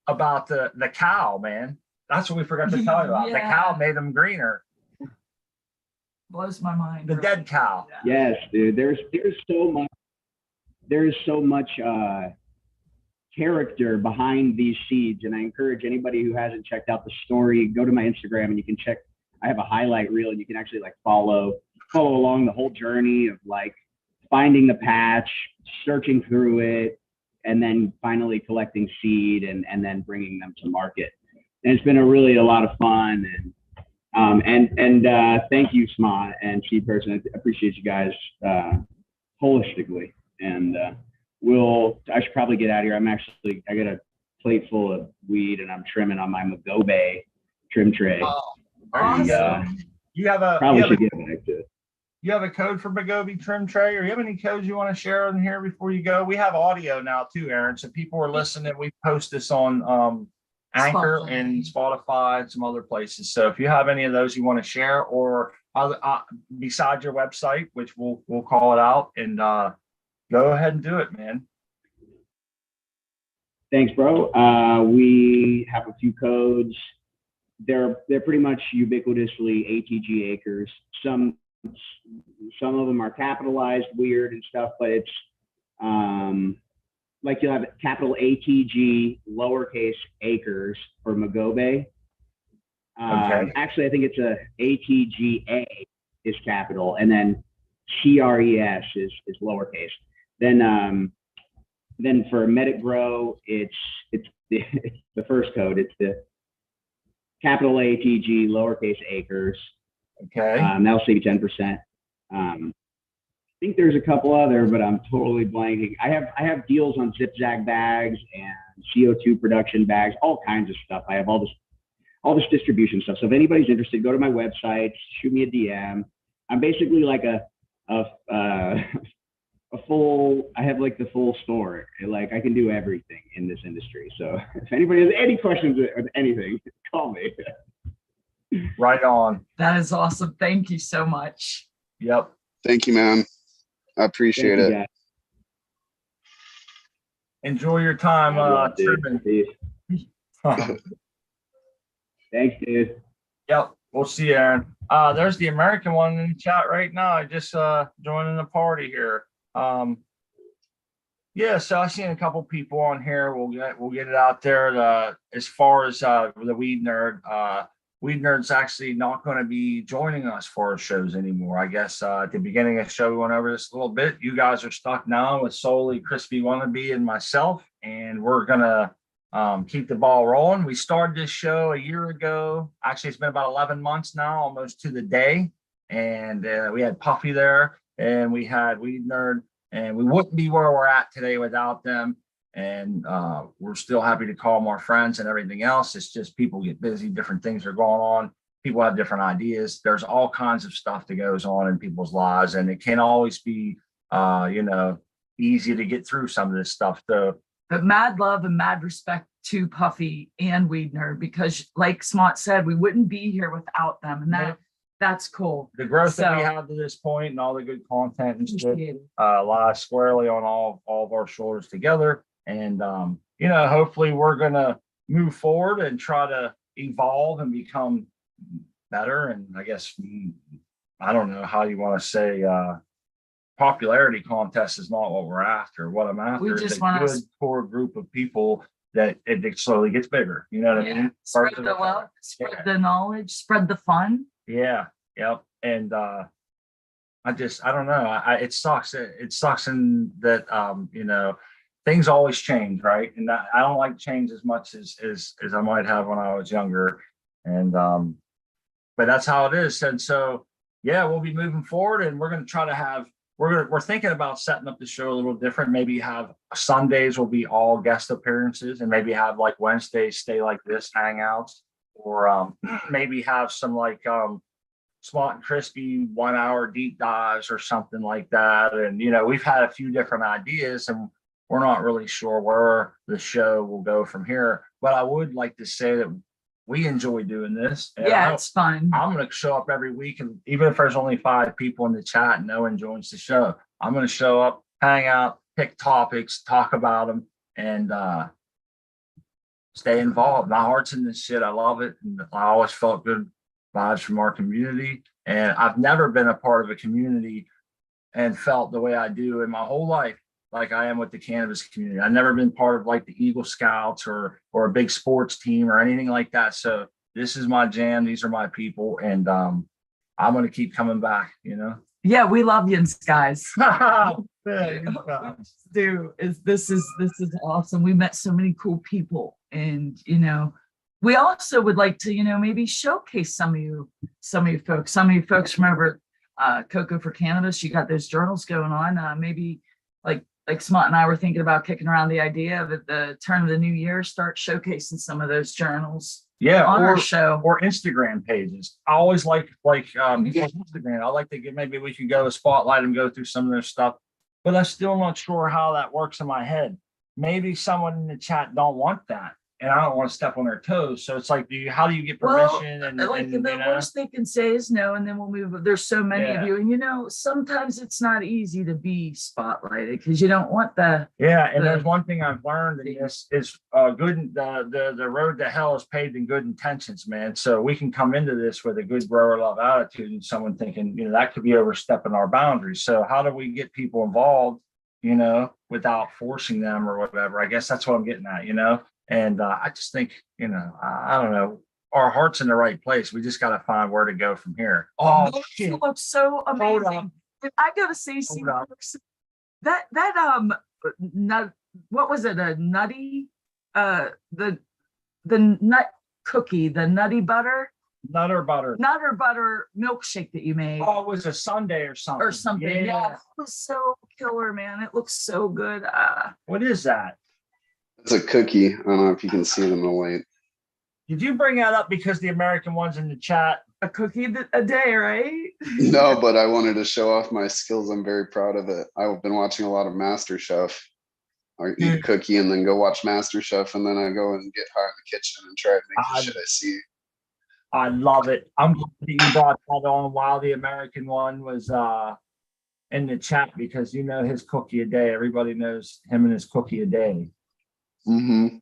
about the cow, man. That's what we forgot to tell you about. The Yeah. cow made them greener. Blows my mind. The really. dead cow. Yeah. Yes, dude. There's so much character behind these seeds, and I encourage anybody who hasn't checked out the story, go to my Instagram and you can check. I have a highlight reel, and you can actually like follow along the whole journey of like finding the patch, searching through it, and then finally collecting seed and then bringing them to market. And it's been a lot of fun. And thank you, Sma and Seed Person. I appreciate you guys holistically. And I should probably get out of here. I got a plate full of weed and I'm trimming on my Magobe trim tray. Oh, there you go. Awesome. You have a Probably you have should a, get back to it. you have a code for Magobi trim tray, or you have any codes you want to share on here before you go? We have audio now too, Aaron. So people are listening. We post this on Anchor Spotify. and Spotify and some other places. So if you have any of those you want to share, or besides your website, which we'll call it out, and go ahead and do it, man. Thanks, bro. We have a few codes. They're pretty much ubiquitously ATG Acres. Some of them are capitalized weird and stuff, but it's like you'll have capital ATG lowercase acres for Magobe. Okay. Actually, I think it's a ATGA is capital, and then CRES is lowercase. Then for Medic Grow, it's the first code. It's the capital ATG lowercase acres. Okay. That'll save you 10%. I think there's a couple other, but I'm totally blanking. I have deals on zip-zag bags and CO2 production bags, all kinds of stuff. I have all this distribution stuff. So if anybody's interested, go to my website, shoot me a DM. I'm basically like I have like the full store. Like I can do everything in this industry. So if anybody has any questions or anything, call me. Right on. That is awesome. Thank you so much. Yep. Thank you, man. I appreciate Thank it. you, guys. Enjoy your time God bless, dude. trimming. Peace. Thanks, dude. Yep. We'll see you, Aaron. There's the American one in the chat right now. I just joining the party here. Yeah, so I've seen a couple people on here. We'll get it out there. As far as the Weed Nerd, Weed Nerd's actually not going to be joining us for our shows anymore. I guess at the beginning of the show, we went over this a little bit. You guys are stuck now with solely Crispy Wannabe and myself, and we're gonna keep the ball rolling. We started this show a year ago. Actually, it's been about 11 months now, almost to the day. And we had Puffy there, and we had Weed Nerd, and we wouldn't be where we're at today without them. And we're still happy to call them our friends and everything else. It's just people get busy, different things are going on. People have different ideas. There's all kinds of stuff that goes on in people's lives, and it can't always be, easy to get through some of this stuff. So But mad love and mad respect to Puffy and Weed Nerd, because like Smart said, we wouldn't be here without them. And that's cool. the growth that we So- have to this point and all the good content and shit Appreciate it. lies squarely on all of our shoulders together. And you know, hopefully we're gonna move forward and try to evolve and become better. And I guess I don't know how you want to say popularity contest is not what we're after. What I'm after is just a wanna good core group of people that it slowly gets bigger. You know what I mean? Spread Further the apart. love, spread the knowledge, spread the fun. Yeah, yep. And I don't know. It sucks. It sucks in that you know, things always change, right? And I don't like change as much as I might have when I was younger. And but that's how it is. And so yeah, we'll be moving forward, and we're gonna try to have we're thinking about setting up the show a little different. Maybe have Sundays will be all guest appearances, and maybe have like Wednesdays stay like this hangouts, or maybe have some like Smart and Crispy 1 hour deep dives or something like that. And you know, we've had a few different ideas, and we're not really sure where the show will go from here. But I would like to say that we enjoy doing this. And Yeah, it's fun. I'm going to show up every week, and even if there's only 5 people in the chat and no one joins the show, I'm going to show up, hang out, pick topics, talk about them, and stay involved. My heart's in this shit. I love it. And I always felt good vibes from our community. And I've never been a part of a community and felt the way I do in my whole life, like I am with the cannabis community. I've never been part of like the Eagle Scouts or a big sports team or anything like that. So this is my jam. These are my people. And I'm going to keep coming back, you know? Yeah, we love you guys. Dude, This is awesome. We met so many cool people, and you know, we also would like to, you know, maybe showcase some of you folks from over Cocoa for Cannabis. You got those journals going on. Maybe like Smut and I were thinking about kicking around the idea of at the turn of the new year, start showcasing some of those journals. Yeah, on our show or Instagram pages. I always like Instagram. I like to get, maybe we could go spotlight and go through some of their stuff, but I'm still not sure how that works in my head. Maybe someone in the chat don't want that, and I don't want to step on their toes. So it's like, how do you get permission? The worst they can say is no, and then we'll move. There's so many of you, and you know, sometimes it's not easy to be spotlighted because you don't want the. Yeah, and there's one thing I've learned in this is good. The road to hell is paved in good intentions, man. So we can come into this with a good grower love attitude, and someone thinking, you know, that could be overstepping our boundaries. So how do we get people involved, you know, without forcing them or whatever? I guess that's what I'm getting at, you know. And I just think, you know, I don't know, our heart's in the right place. We just got to find where to go from here. Oh, shit. You look so amazing. Did I go to see that nut? What was it? A nutty? The nut cookie, the nutty butter. Nutter butter Milkshake that you made. Oh, it was a Sunday or something. Yeah, it was so killer, man. It looks so good. What is that? It's a cookie. I don't know if you can see them in the light. Did you bring that up because the American one's in the chat? A cookie a day, right? No, but I wanted to show off my skills. I'm very proud of it. I've been watching a lot of MasterChef. I eat a cookie and then go watch MasterChef, and then I go and get high in the kitchen and try to make the shit I see. I love it. I'm glad that you brought that on while the American one was in the chat, because you know his cookie a day. Everybody knows him and his cookie a day. Mm-hmm.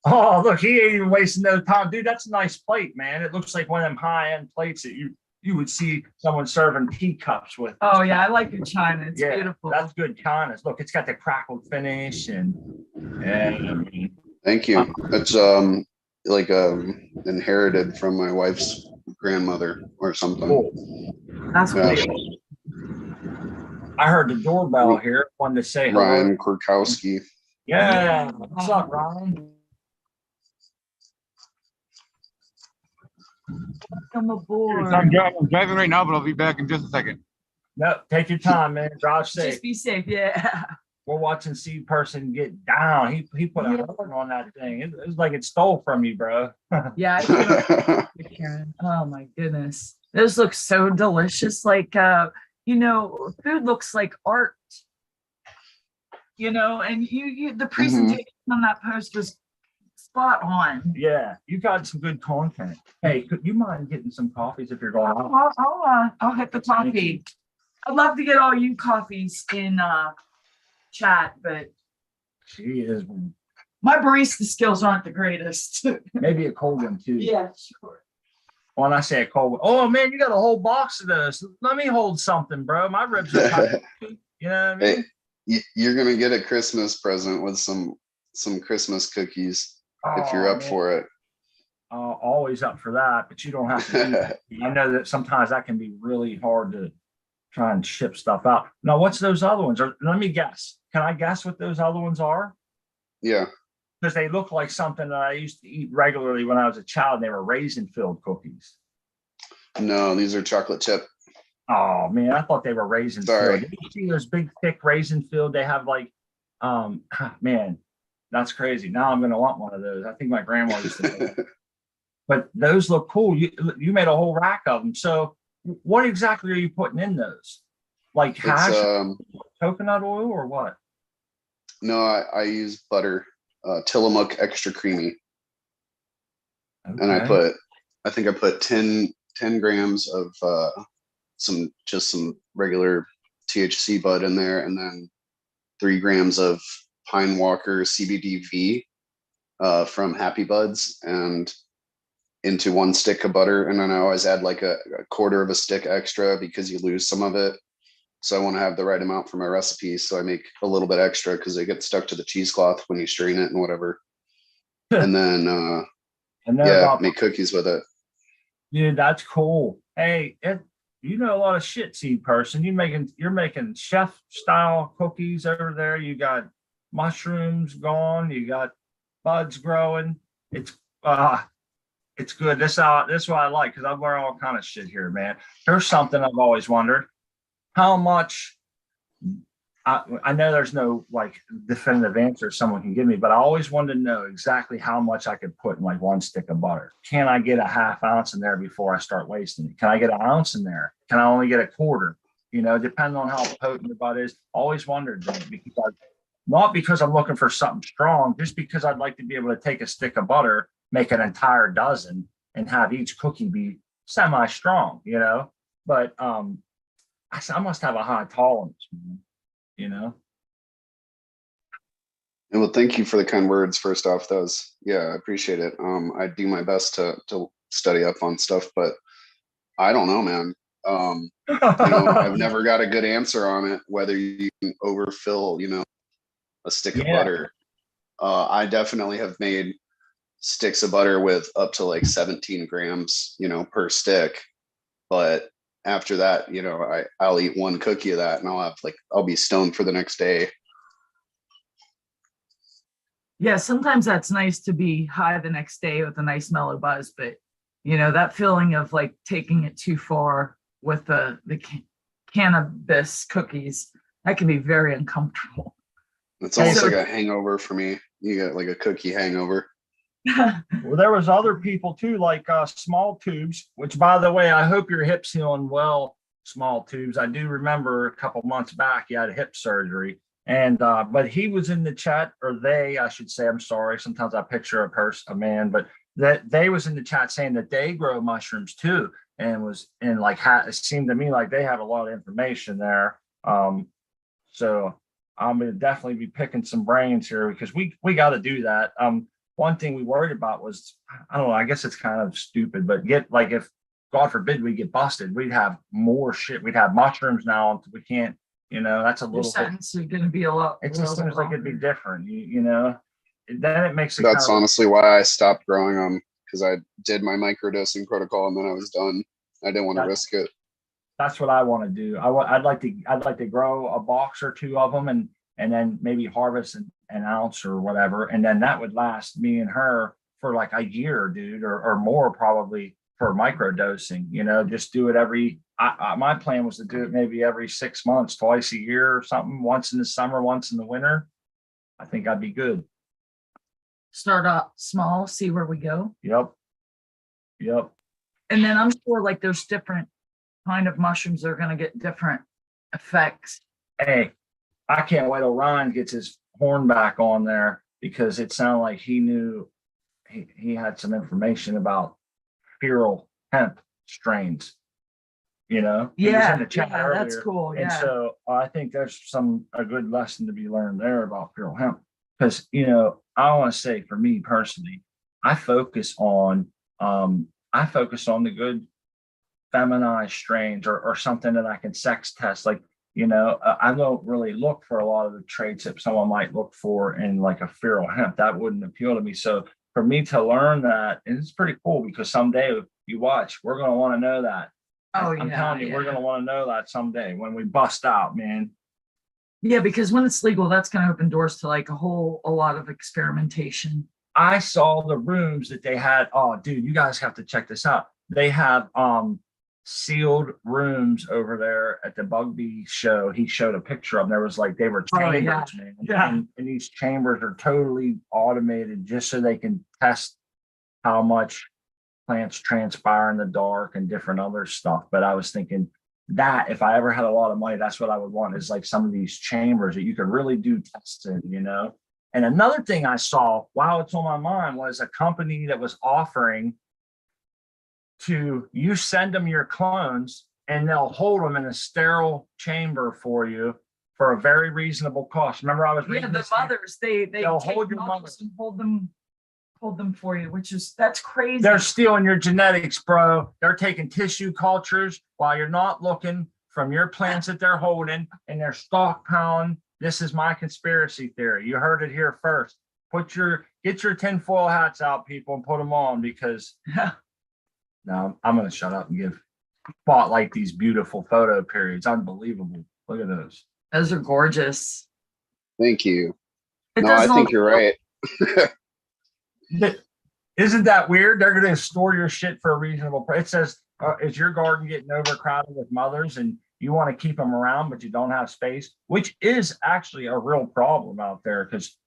Oh, look, he ain't even wasting no time. Dude, that's a nice plate, man. It looks like one of them high-end plates that you would see someone serving teacups with. Oh, yeah, I like your china. It's beautiful. That's good china. Look, it's got the crackled finish and Thank you. It's like inherited from my wife's grandmother or something. Cool. That's cool. I heard the doorbell here. Wanted to say hello. Ryan Korkowski. Yeah. What's up, Ryan? Come aboard. I'm driving right now, but I'll be back in just a second. No, take your time, man. Drive safe. Just be safe, yeah. We're watching Seed Person get down. He put a hurting on that thing. It was like it stole from you, bro. Yeah. Oh my goodness. Those look so delicious. Like you know, food looks like art. you know, and the presentation on that post was spot on. Yeah, you got some good content. Hey, could you mind getting some coffees if you're going out? I'll hit the coffee. I'd love to get all you coffees in chat, but She is my barista skills aren't the greatest. maybe a cold one too. Yeah, sure. When I say a cold one, oh man, you got a whole box of those. Let me hold something, bro. My ribs are tight. You know what I mean? Hey, you're gonna get a Christmas present with some Christmas cookies if you're up for it. Always up for that, but you don't have to do that. I know that sometimes that can be really hard to try and ship stuff out. Now, what's those other ones? Or let me guess. Can I guess what those other ones are? Yeah. Because they look like something that I used to eat regularly when I was a child. And they were raisin-filled cookies. No, these are chocolate chip. Oh man, I thought they were raisin-filled. Sorry. Did you see those big, thick raisin-filled? They have like, man, that's crazy. Now I'm gonna want one of those. I think my grandma used to make them. But those look cool. You made a whole rack of them. So what exactly are you putting in those? Like hash, coconut oil, or what? No, I use butter, Tillamook extra creamy. Okay. And I think I put 10 grams of some regular THC bud in there, and then 3 grams of Pine Walker CBDV from Happy Buds, and into 1 stick of butter. And then I always add like a quarter of a stick extra because you lose some of it. So I want to have the right amount for my recipe. So I make a little bit extra because they get stuck to the cheesecloth when you strain it and whatever. And then make cookies with it. Dude, that's cool. Hey, you know a lot of shit, seed person. You're making chef style cookies over there. You got mushrooms gone. You got buds growing. It's good. This is what I like, because I learn all kind of shit here, man. Here's something I've always wondered: how much. I know there's no like definitive answer someone can give me, but I always wanted to know exactly how much I could put in like 1 stick of butter. Can I get a ½ ounce in there before I start wasting it? Can I get an ounce in there? Can I only get a quarter? You know, depending on how potent the butter is. Always wondered that, because not because I'm looking for something strong, just because I'd like to be able to take a stick of butter, make an entire dozen, and have each cookie be semi-strong, you know. But I must have a high tolerance, man. You know. And well, thank you for the kind words. First off, I appreciate it. I do my best to study up on stuff, but I don't know, man. I've never got a good answer on it, whether you can overfill, a stick of butter. I definitely have made sticks of butter with up to like 17 grams, per stick. But after that, I'll eat 1 cookie of that and I'll be stoned for the next day. Yeah, sometimes that's nice to be high the next day with a nice mellow buzz, but that feeling of like taking it too far with the cannabis cookies, that can be very uncomfortable. It's almost like a hangover for me. You get like a cookie hangover. Well, there was other people too, like Small Tubes, which, by the way, I hope your hip's healing well, Small Tubes. I do remember a couple months back you had hip surgery, and but he was in the chat, or they, I should say. I'm sorry. Sometimes I picture a man, but that they was in the chat saying that they grow mushrooms too, and it seemed to me like they have a lot of information there. So I'm gonna definitely be picking some brains here, because we got to do that. One thing we worried about was, I don't know, I guess it's kind of stupid, but if God forbid we get busted, we'd have more shit. We'd have mushrooms now. We can't, that's a little. Your sentence is going to be a lot. It just seems like it'd be different, Then it makes it. That's honestly why I stopped growing them, because I did my microdosing protocol and then I was done. I didn't want to risk it. That's what I want to do. I'd like to grow a box or 2 of them, and then maybe harvest an ounce or whatever, and then that would last me and her for like a year, dude, or more probably, for microdosing. Just do it every. My plan was to do it maybe every 6 months, twice a year or something. Once in the summer, once in the winter. I think I'd be good. Start up small, see where we go. Yep. And then I'm sure like there's different kind of mushrooms that are going to get different effects. Hey, I can't wait till Ryan gets his horn back on there because it sounded like he knew he had some information about feral hemp strains. You know, he was in the chat that's earlier. cool. And Yeah. so I think there's a good lesson to be learned there about feral hemp. Because, you know, I want to say for me personally, I focus on the good feminized strains or something that I can sex test. Like, you know, I don't really look for a lot of the traits that someone might look for in like a feral hemp. That wouldn't appeal to me. So for me to learn that, and it's pretty cool because someday you watch, we're going to want to know that. Oh, I'm yeah, telling you, we're yeah. going to want to know that someday when we bust out, man. Yeah, because when it's legal, that's going to open doors to like a lot of experimentation. I saw the rooms that they had. Oh, dude, you guys have to check this out. They have sealed rooms over there at the Bugby show. He showed a picture of them. There was like they were chambers, man. Yeah. And these chambers are totally automated just so they can test how much plants transpire in the dark and different other stuff. But I was thinking that if I ever had a lot of money, that's what I would want is like some of these chambers that you could really do tests in, you know. And another thing I saw while it's on my mind was a company that was offering to you send them your clones and they'll hold them in a sterile chamber for you for a very reasonable cost. Remember, I was Yeah, reading the this. mothers, they'll take hold your mothers and hold them for you, that's crazy. They're stealing your genetics, bro. They're taking tissue cultures while you're not looking from your plants that they're holding, and they're stockpiling. This is my conspiracy theory. You heard it here first. Get your tinfoil hats out, people, and put them on because no, I'm going to shut up and give Spotlight these beautiful photo periods. Unbelievable. Look at those. Those are gorgeous. Thank you. It No, I doesn't think you're right. Isn't that weird? They're going to store your shit for a reasonable price. It says, is your garden getting overcrowded with mothers and you want to keep them around, but you don't have space, which is actually a real problem out there because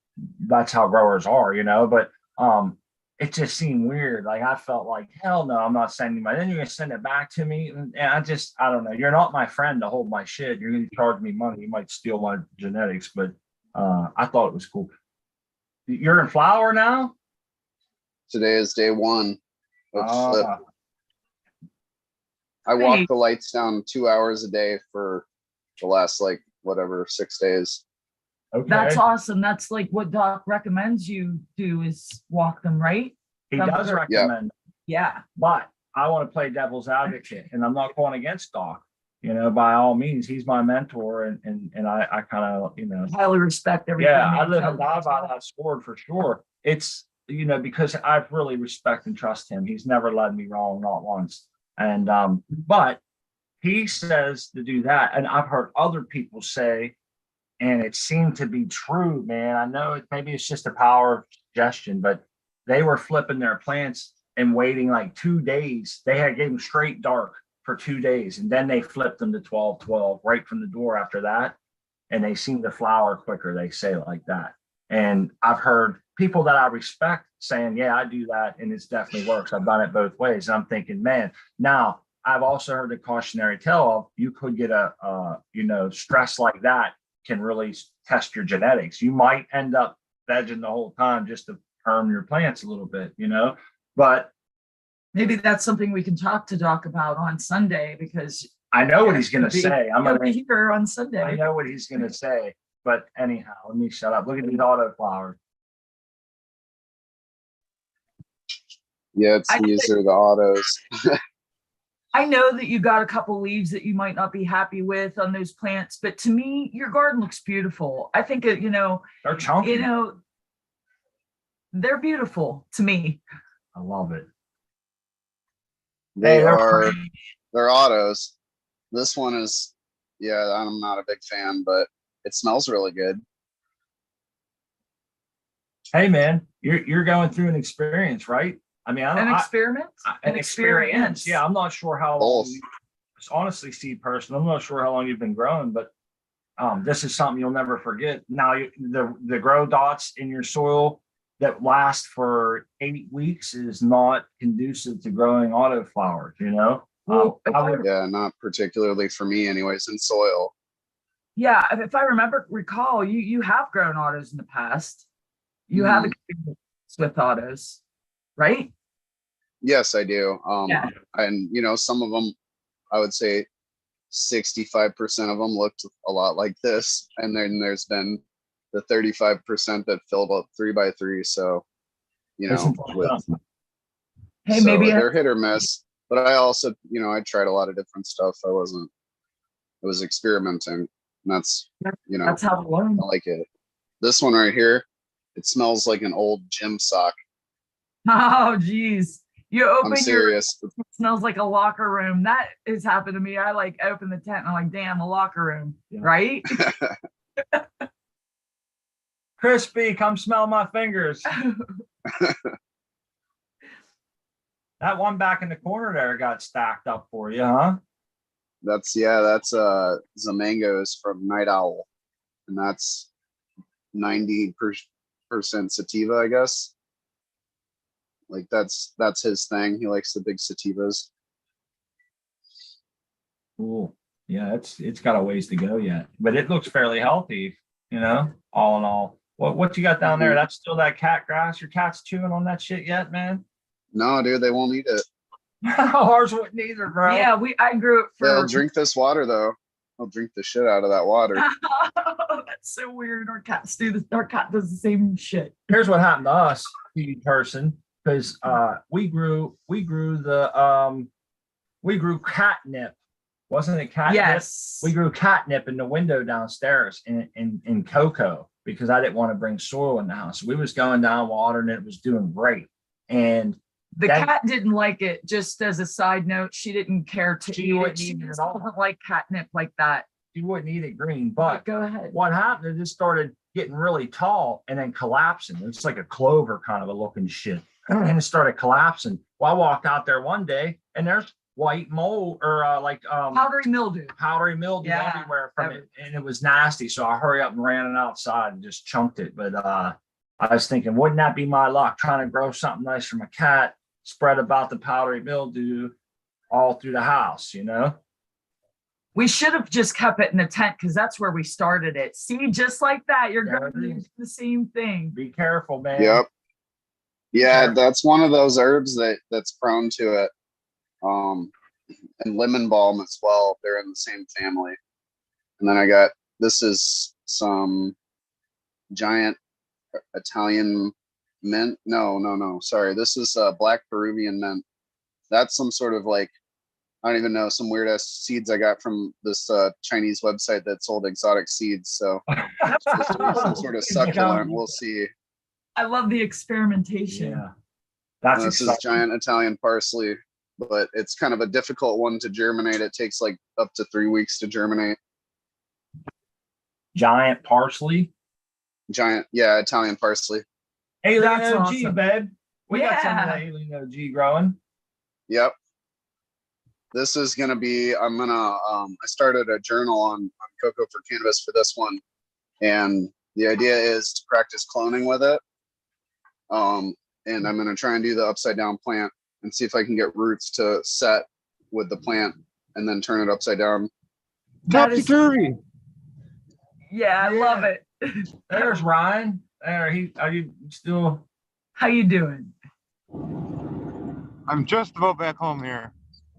that's how growers are, you know, but it just seemed weird. Like I felt like, hell no, I'm not sending my, then you're going to send it back to me. And I don't know. You're not my friend to hold my shit. You're going to charge me money. You might steal my genetics, but I thought it was cool. You're in flower now? Today is day one of flip. I Great. walk the lights down 2 hours a day for the last 6 days. Okay. That's awesome. That's like what Doc recommends you do is walk them, right? He does recommend. Yeah. But I want to play devil's advocate, and I'm not going against Doc. You know, by all means, he's my mentor, and I kind of, you know, Highly respect everything. yeah, I live and die by that sword for sure. It's, you know, because I really respect and trust him. He's never led me wrong, not once. And but he says to do that, and I've heard other people say, and it seemed to be true, man. I know maybe it's just the power of suggestion, but they were flipping their plants and waiting like 2 days. They had gave them straight dark for 2 days, and then they flipped them to 12-12 right from the door after that, and they seem to flower quicker. They say like that, and I've heard people that I respect saying, "Yeah, I do that, and it's definitely works. I've done it both ways." And I'm thinking, man, now I've also heard the cautionary tale of you could get a stress like that can really test your genetics. You might end up vegging the whole time just to harm your plants a little bit, you know, but maybe that's something we can talk to Doc about on Sunday because I know what he's going to say. I'm going to be here on Sunday. I know what he's going to say, but anyhow, let me shut up. Look at these autoflowers. Yeah, these are the autos. I know that you got a couple leaves that you might not be happy with on those plants, but to me, your garden looks beautiful. I think, they're chunky. They're beautiful to me. I love it. They're autos. This one is, yeah, I'm not a big fan, but it smells really good. Hey man, you're going through an experience, right? I mean, An experience. Yeah, I'm not sure how long. Honestly, seed person, I'm not sure how long you've been growing, but this is something you'll never forget. Now, the grow dots in your soil that last for 8 weeks is not conducive to growing autoflowers. You know, Yeah, not particularly for me, anyways. In soil. Yeah, if I recall, you have grown autos in the past. You have experience with autos, right? Yes, I do. Yeah. And you know, some of them, I would say 65% of them looked a lot like this. And then there's been the 35% that filled up 3x3. So, you know, Hey, so maybe they're hit or miss. But I also, you know, I tried a lot of different stuff. I was experimenting. And that's, you know, that's how to learn. I like it. This one right here, it smells like an old gym sock. Oh, geez. You open I'm serious. it smells like a locker room. That has happened to me. I like open the tent and I'm like, damn, a locker room, right? Crispy, come smell my fingers. That one back in the corner there got stacked up for you, huh? That's Zamangos from Night Owl. And that's 90% sativa, I guess. Like that's his thing. He likes the big sativas. Cool. Yeah, it's got a ways to go yet, but it looks fairly healthy, you know, all in all. What you got down there? That's still that cat grass. Your cat's chewing on that shit yet, man? No, dude, they won't eat it. Ours wouldn't either, bro. Yeah, I grew it for They'll drink this water though. They'll drink the shit out of that water. That's so weird. Our cats do this. Our cat does the same shit. Here's what happened to us, TV person, because we grew catnip. Wasn't it catnip? Yes. We grew catnip in the window downstairs in cocoa because I didn't want to bring soil in the house. We was going down water and it was doing great. And the cat didn't like it. Just as a side note, she didn't care to She eat it. wouldn't She eat it just at all. doesn't like catnip like that. you wouldn't eat it green, but go ahead. what happened, it just started getting really tall and then collapsing. It's like a clover kind of a looking shit. And it started collapsing. Well, I walked out there one day and there's white mold or Powdery mildew. Everywhere from it. And it was nasty. So I hurry up and ran it outside and just chunked it. But I was thinking, wouldn't that be my luck trying to grow something nice from a cat, spread about the powdery mildew all through the house, you know? We should have just kept it in the tent because that's where we started it. See, just like that, you're going to do the same thing. Be careful, man. Yep. Yeah, that's one of those herbs that's prone to it. And lemon balm as well. They're in the same family. And then this is some giant Italian mint. No. Sorry. This is black Peruvian mint. That's some sort of like, I don't even know, some weird ass seeds I got from this Chinese website that sold exotic seeds. So some sort of succulent. We'll see. I love the experimentation. Yeah. This is giant Italian parsley, but it's kind of a difficult one to germinate. It takes like up to 3 weeks to germinate. Giant parsley? Yeah, Italian parsley. Alien That's OG, awesome. babe. We got some of that Alien OG growing. Yep. This is going to be, I started a journal on cocoa for cannabis for this one. And the idea is to practice cloning with it. And I'm going to try and do the upside down plant and see if I can get roots to set with the plant and then turn it upside down. Topsy-turvy. Yeah, I love it. There's Ryan. Are you still? How you doing? I'm just about back home here.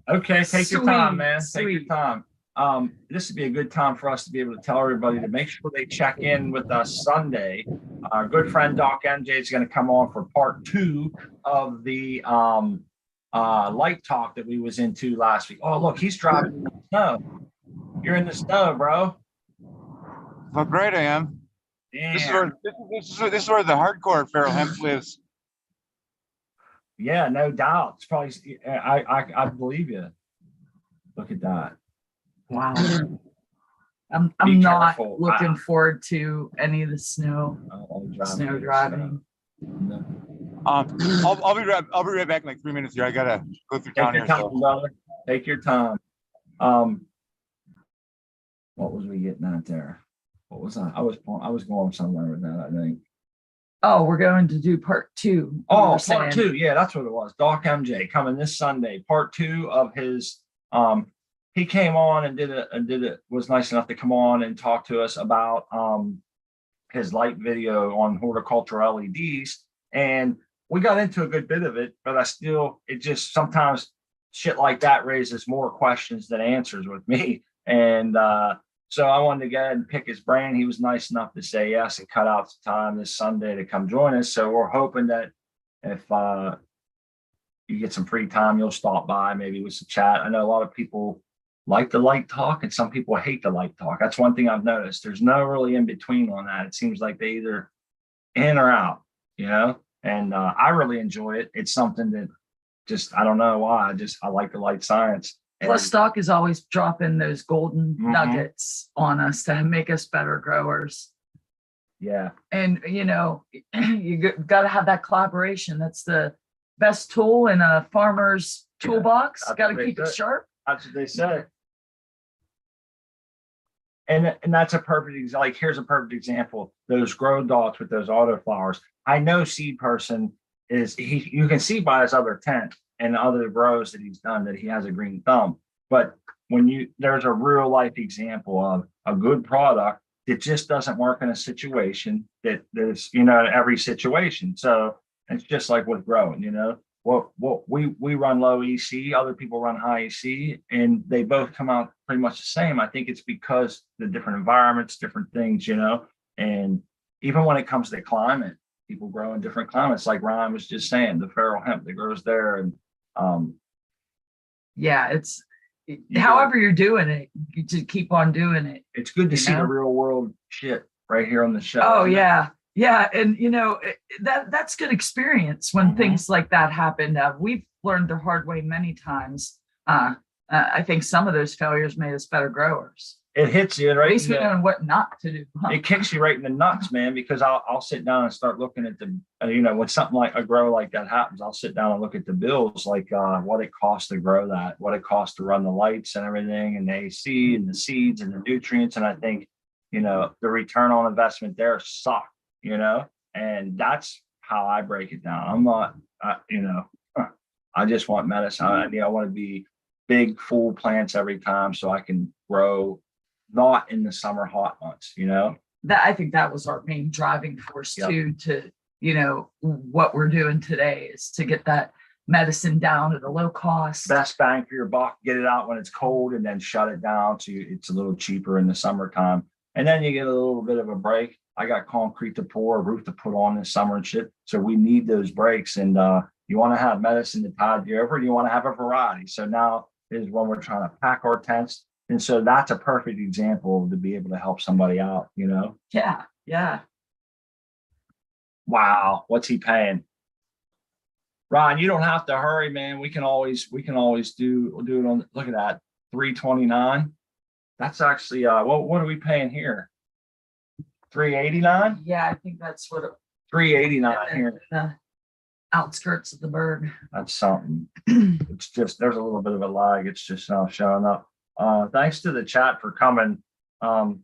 Okay, take your time, man. Take your Sweet. time. This would be a good time for us to be able to tell everybody to make sure they check in with us Sunday. Our good friend Doc MJ is going to come on for part 2 of the light talk that we was into last week. Oh, look, he's driving in the snow. You're in the snow, bro. How great I am. Damn. This is where the hardcore feral hemp lives. Yeah, no doubt. It's probably I believe you. Look at that. Wow. Be I'm not careful. looking forward to any of the snow driving. No. I'll be right back in like 3 minutes here. I gotta go through Take town your here. time, So. brother. Take your time. What was we getting at there? What was I was going somewhere with that, I think. Oh, we're going to do part 2. Oh, part 2. Yeah, that's what it was. Doc MJ coming this Sunday. Part 2 of his he came on and was nice enough to come on and talk to us about his light video on horticultural LEDs. And we got into a good bit of it, but it just sometimes shit like that raises more questions than answers with me. And so I wanted to go ahead and pick his brain. He was nice enough to say yes and cut out some time this Sunday to come join us. So we're hoping that if you get some free time, you'll stop by maybe with some chat. I know a lot of people like the light talk and some people hate the light talk. That's one thing I've noticed. There's no really in between on that. It seems like they either in or out, and I really enjoy it. It's something that just, I don't know why. I like the light science. Plus, Doc is always dropping those golden Mhm. nuggets on us to make us better growers. Yeah. And, you got to have that collaboration. That's the best tool in a farmer's toolbox. that's Got to what they keep it say. sharp. That's what they say. And that's a perfect, like, here's a perfect example. Those grow dots with those autoflowers. I know Seed Person you can see by his other tent and other grows that he's done that he has a green thumb. But there's a real life example of a good product that just doesn't work in a situation that there's, every situation. So it's just like with growing, we run low EC, other people run high EC, and they both come out pretty much the same. I think it's because the different environments, different things, and even when it comes to climate, people grow in different climates. Like Ryan was just saying, the feral hemp that grows there, and it's however you're doing it, you just keep on doing it. It's good to see the real world shit right here on the show. Oh yeah. Yeah. And that's good experience when things like that happen. We've learned the hard way many times. I think some of those failures made us better growers. It hits you right. At least we know what not to do. It kicks you right in the nuts, man, because I'll sit down and start looking at when something like a grow like that happens, I'll sit down and look at the bills, like what it costs to grow that, what it costs to run the lights and everything, and the AC and the seeds and the nutrients. And I think, the return on investment there suck, and that's how I break it down. I'm not, I just want medicine. I want to be big, full plants every time so I can grow not in the summer hot months, That I think that was our main driving force too, to, what we're doing today is to get that medicine down at a low cost. Best bang for your buck, get it out when it's cold and then shut it down so it's a little cheaper in the summertime. And then you get a little bit of a break. I got concrete to pour, a roof to put on this summer and shit. So we need those breaks. And you want to have medicine to tide you over, and you want to have a variety. So now is when we're trying to pack our tents. And so that's a perfect example to be able to help somebody out, Yeah. Yeah. Wow. What's he paying? Ryan, you don't have to hurry, man. We can always do it on, look at that, $329. That's actually, what are we paying here? $389? Yeah. I think that's what $389 here. The outskirts of the burg. That's something. It's just, there's a little bit of a lag. It's just now showing up. Thanks to the chat for coming. And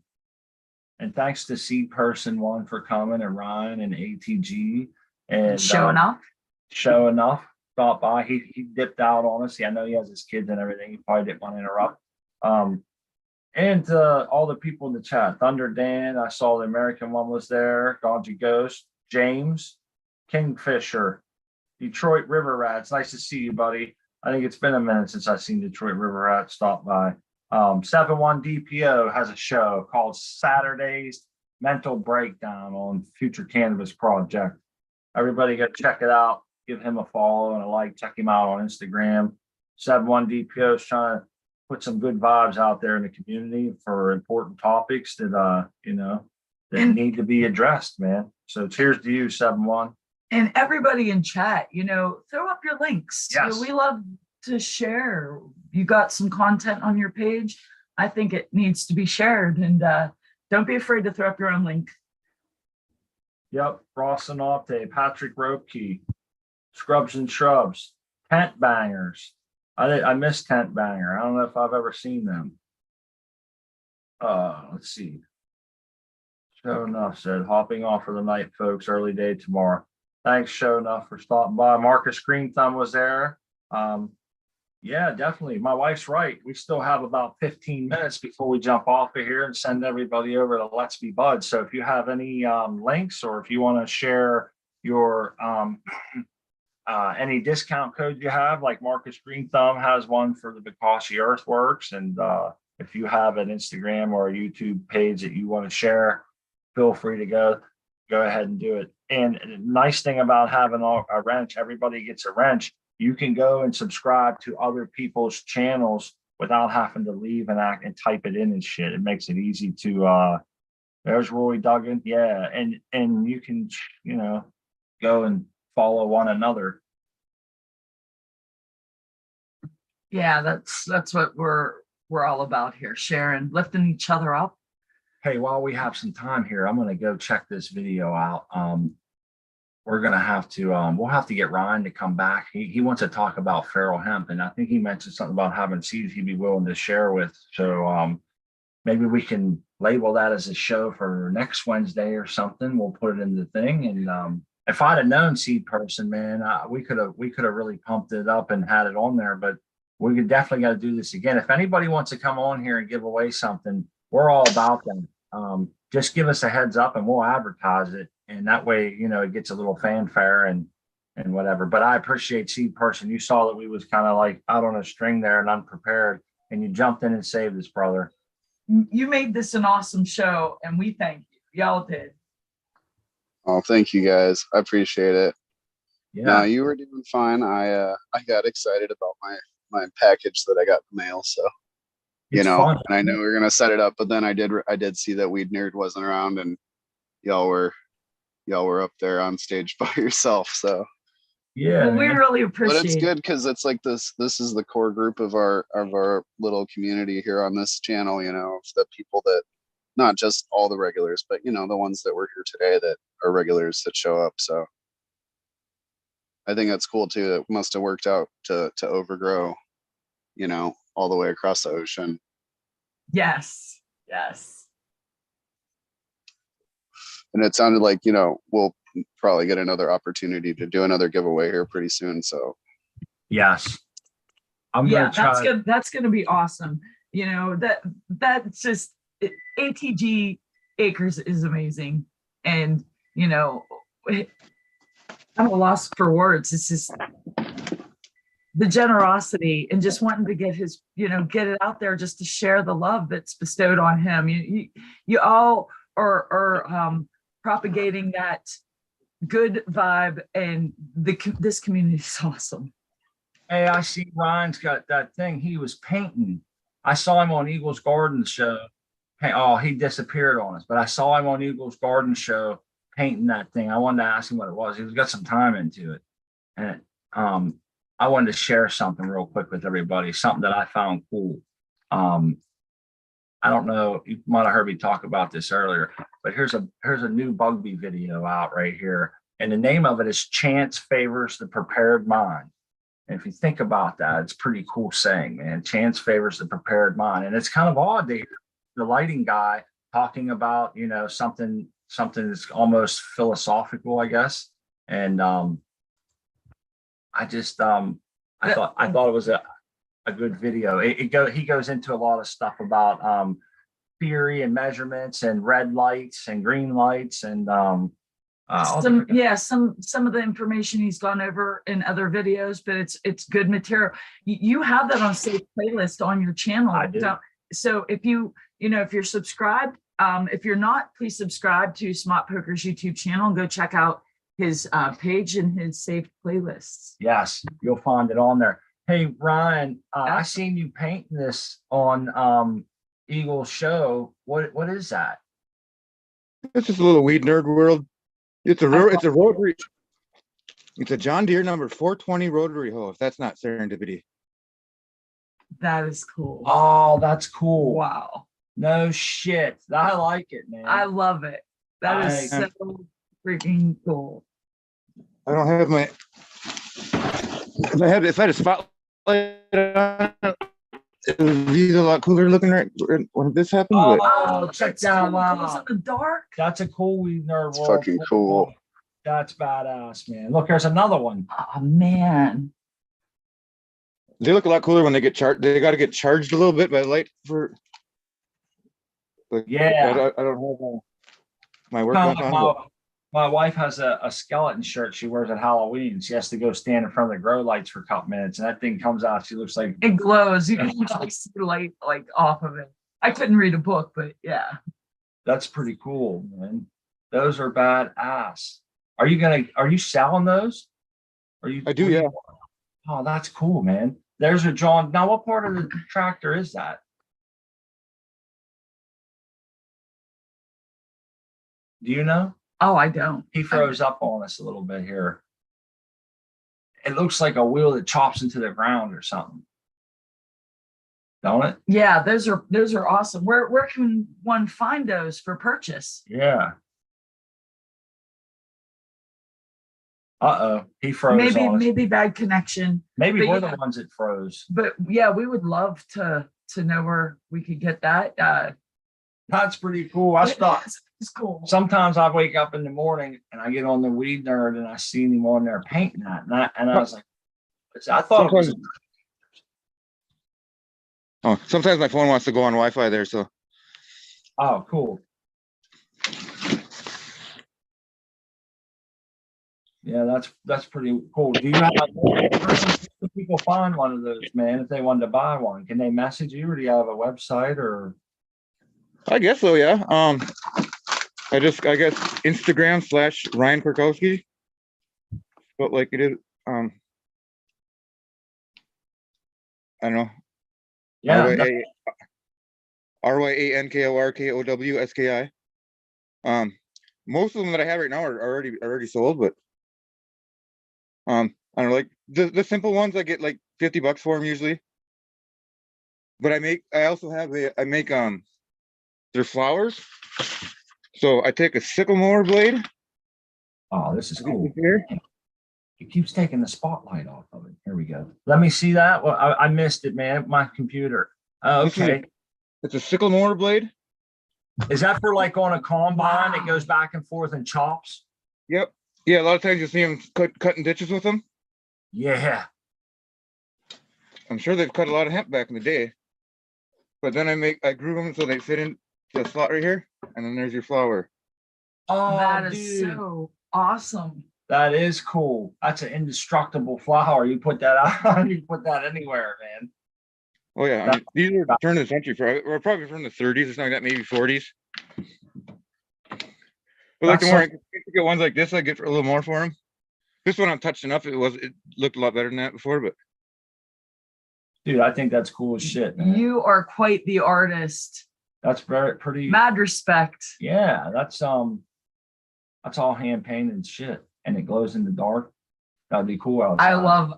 thanks to Seed Person 1 for coming, and Ryan and ATG and showing off. Stop by. He dipped out on us. I know he has his kids and everything. He probably didn't want to interrupt. And all the people in the chat. Thunder Dan, I saw the American one was there. Gonji Ghost, James, Kingfisher, Detroit River Rats. Nice to see you, buddy. I think it's been a minute since I've seen Detroit River Rats stop by. 71 DPO has a show called Saturday's Mental Breakdown on Future Cannabis Project. Everybody go check it out. Give him a follow and a like. Check him out on Instagram. 71 DPO is trying to put some good vibes out there in the community for important topics that that need to be addressed, man. So cheers to you, 71. And everybody in chat, throw up your links. Yes. We love to share. You got some content on your page. I think it needs to be shared, and don't be afraid to throw up your own link. Yep. Ross and Opte, Patrick Ropke, Scrubs and Shrubs, Tent Bangers. I miss Tent Banger. I don't know if I've ever seen them. Let's see. Show Enough said, hopping off for the night, folks. Early day tomorrow. Thanks, Show Enough, for stopping by. Marcus Green Thumb was there. Yeah, definitely. My wife's right. We still have about 15 minutes before we jump off of here and send everybody over to Let's Be Buds. So if you have any links, or if you want to share your any discount code you have, like Marcus Green Thumb has one for the Bikoshi Earthworks. And if you have an Instagram or a YouTube page that you want to share, feel free to go ahead and do it. And the nice thing about having a wrench, everybody gets a wrench. You can go and subscribe to other people's channels without having to leave and type it in and shit. It makes it easy to there's Roy Duggan. Yeah. And you can, go and follow one another. Yeah, that's what we're all about here, sharing, lifting each other up. Hey, while we have some time here, I'm gonna go check this video out. We're gonna have to we'll have to get Ryan to come back. He wants to talk about feral hemp, and I think he mentioned something about having seeds he'd be willing to share with. So maybe we can label that as a show for next Wednesday or something. We'll put it in the thing. And if I'd have known Seed Person, man, we could have really pumped it up and had it on there. But we could definitely got to do this again. If anybody wants to come on here and give away something, we're all about that. Just give us a heads up and we'll advertise it. And that way, it gets a little fanfare and whatever. But I appreciate Seed Person. You saw that we was kind of like out on a string there and unprepared, and you jumped in and saved us, brother. You made this an awesome show, and we thank you. Y'all did. Oh, thank you guys. I appreciate it. Yeah. No, you were doing fine. I got excited about my package that I got in the mail. So, It's fun. and I knew we were gonna set it up, but then I did see that Weed Nerd wasn't around, and y'all were up there on stage by yourself. So Yeah. Well, we really but appreciate it's it. good because it's like this is the core group of our little community here on this channel, of the people that, not just all the regulars, but the ones that were here today that are regulars that show up. So I think that's cool too. It must have worked out to overgrow, all the way across the ocean. Yes. And it sounded like, we'll probably get another opportunity to do another giveaway here pretty soon. So Yes. I'm Yeah, gonna try. that's gonna be awesome. That's just ATG Acres is amazing. And I'm at a loss for words. It's just the generosity and just wanting to get his, get it out there just to share the love that's bestowed on him. You all are propagating that good vibe, and this community is awesome. Hey, I see Ryan's got that thing he was painting. I saw him on Eagles Garden Show. Hey, oh, he disappeared on us, but I saw him on Eagles Garden Show painting that thing. I wanted to ask him what it was. He's got some time into it. And I wanted to share something real quick with everybody, something that I found cool. I don't know, you might have heard me talk about this earlier, but here's a new Bugby video out right here. And the name of it is Chance Favors the Prepared Mind. And if you think about that, it's pretty cool saying, man. Chance favors the prepared mind. And it's kind of odd to hear the lighting guy talking about, something that's almost philosophical, I guess. And I thought it was a good video. He goes into a lot of stuff about theory and measurements and red lights and green lights and some of the information he's gone over in other videos, but it's good material. You have that on safe playlist on your channel. I do. So if if you're subscribed, if you're not, please subscribe to Smart Poker's YouTube channel and go check out his page and his saved playlists. Yes, you'll find it on there. Hey, Ryan, I seen you painting this on Eagle's show. What is that? It's just a little Weed Nerd world. It's a rotary. It's a John Deere number 420 rotary hoe. If that's not serendipity. That is cool. Oh, that's cool. Wow. No shit. I like it, man. I love it. That is so freaking cool. I don't have my. If I had a spotlight on it, it would be a lot cooler looking right when this happened. Oh, check that out. It's in the dark. That's a cool Weed Nerd It's world. fucking cool. That's badass, man. Look, there's another one. Oh man. They look a lot cooler when they get charged. They got to get charged a little bit by light for. Like, Yeah. I don't have my work Kinda lights like on. my wife has a skeleton shirt she wears at Halloween. She has to go stand in front of the grow lights for a couple minutes, and that thing comes out. She looks like It glows. You can actually see light like off of it. I couldn't read a book, but yeah. that's pretty cool, man. Those are badass. Are you selling those? Are you? I do, yeah. Oh, that's cool, man. There's a John. Now, what part of the tractor is that? Do you know? Oh, I don't. He froze up on us a little bit here. It looks like a wheel that chops into the ground or something. Don't it? Yeah, those are awesome. Where can one find those for purchase? Yeah. Uh-oh. He froze on us. Maybe bad connection. Maybe but we're yeah. the ones that froze. But yeah, we would love to know where we could get that. That's pretty cool. I thought It's cool. sometimes I wake up in the morning and I get on the Weed Nerd and I see him on there painting that. And I was like, I thought it was. Oh, sometimes my phone wants to go on Wi-Fi there, so. Oh, cool. Yeah, that's pretty cool. Do you have where can people find one of those, man? If they wanted to buy one, can they message you, or do you have a website? Or I guess so, yeah. I guess Instagram / Ryan Kwarkowski. But like it is, I don't know. yeah, RyanKorkowski. Most of them that I have right now are already sold, but I don't know, like the simple ones I get like $50 for them usually. But I make they're flowers. So I take a sycamore blade. oh, this is cool. Here. It keeps taking the spotlight off of it. Here we go. Let me see that. Well, I missed it, man. My computer. Okay. It's a sycamore blade. Is that for like on a combine? It goes back and forth and chops. Yep. Yeah, a lot of times you see them cutting ditches with them. Yeah. I'm sure they've cut a lot of hemp back in the day. But then I grew them so they fit in the slot right here, and then there's your flower. Oh, That is dude, so awesome. that is cool. That's an indestructible flower. You put that out, you put that anywhere, man. Oh yeah, I mean, these are the turn of the century. We're probably from the 30s or something like that, maybe 40s. But like the more I get ones like this, I get a little more for them. This one I'm touching up. It looked a lot better than that before, but Dude, I think that's cool as shit, man. You are quite the artist. That's pretty. Mad respect. Yeah, that's all hand painted shit, and it glows in the dark. That'd be cool outside.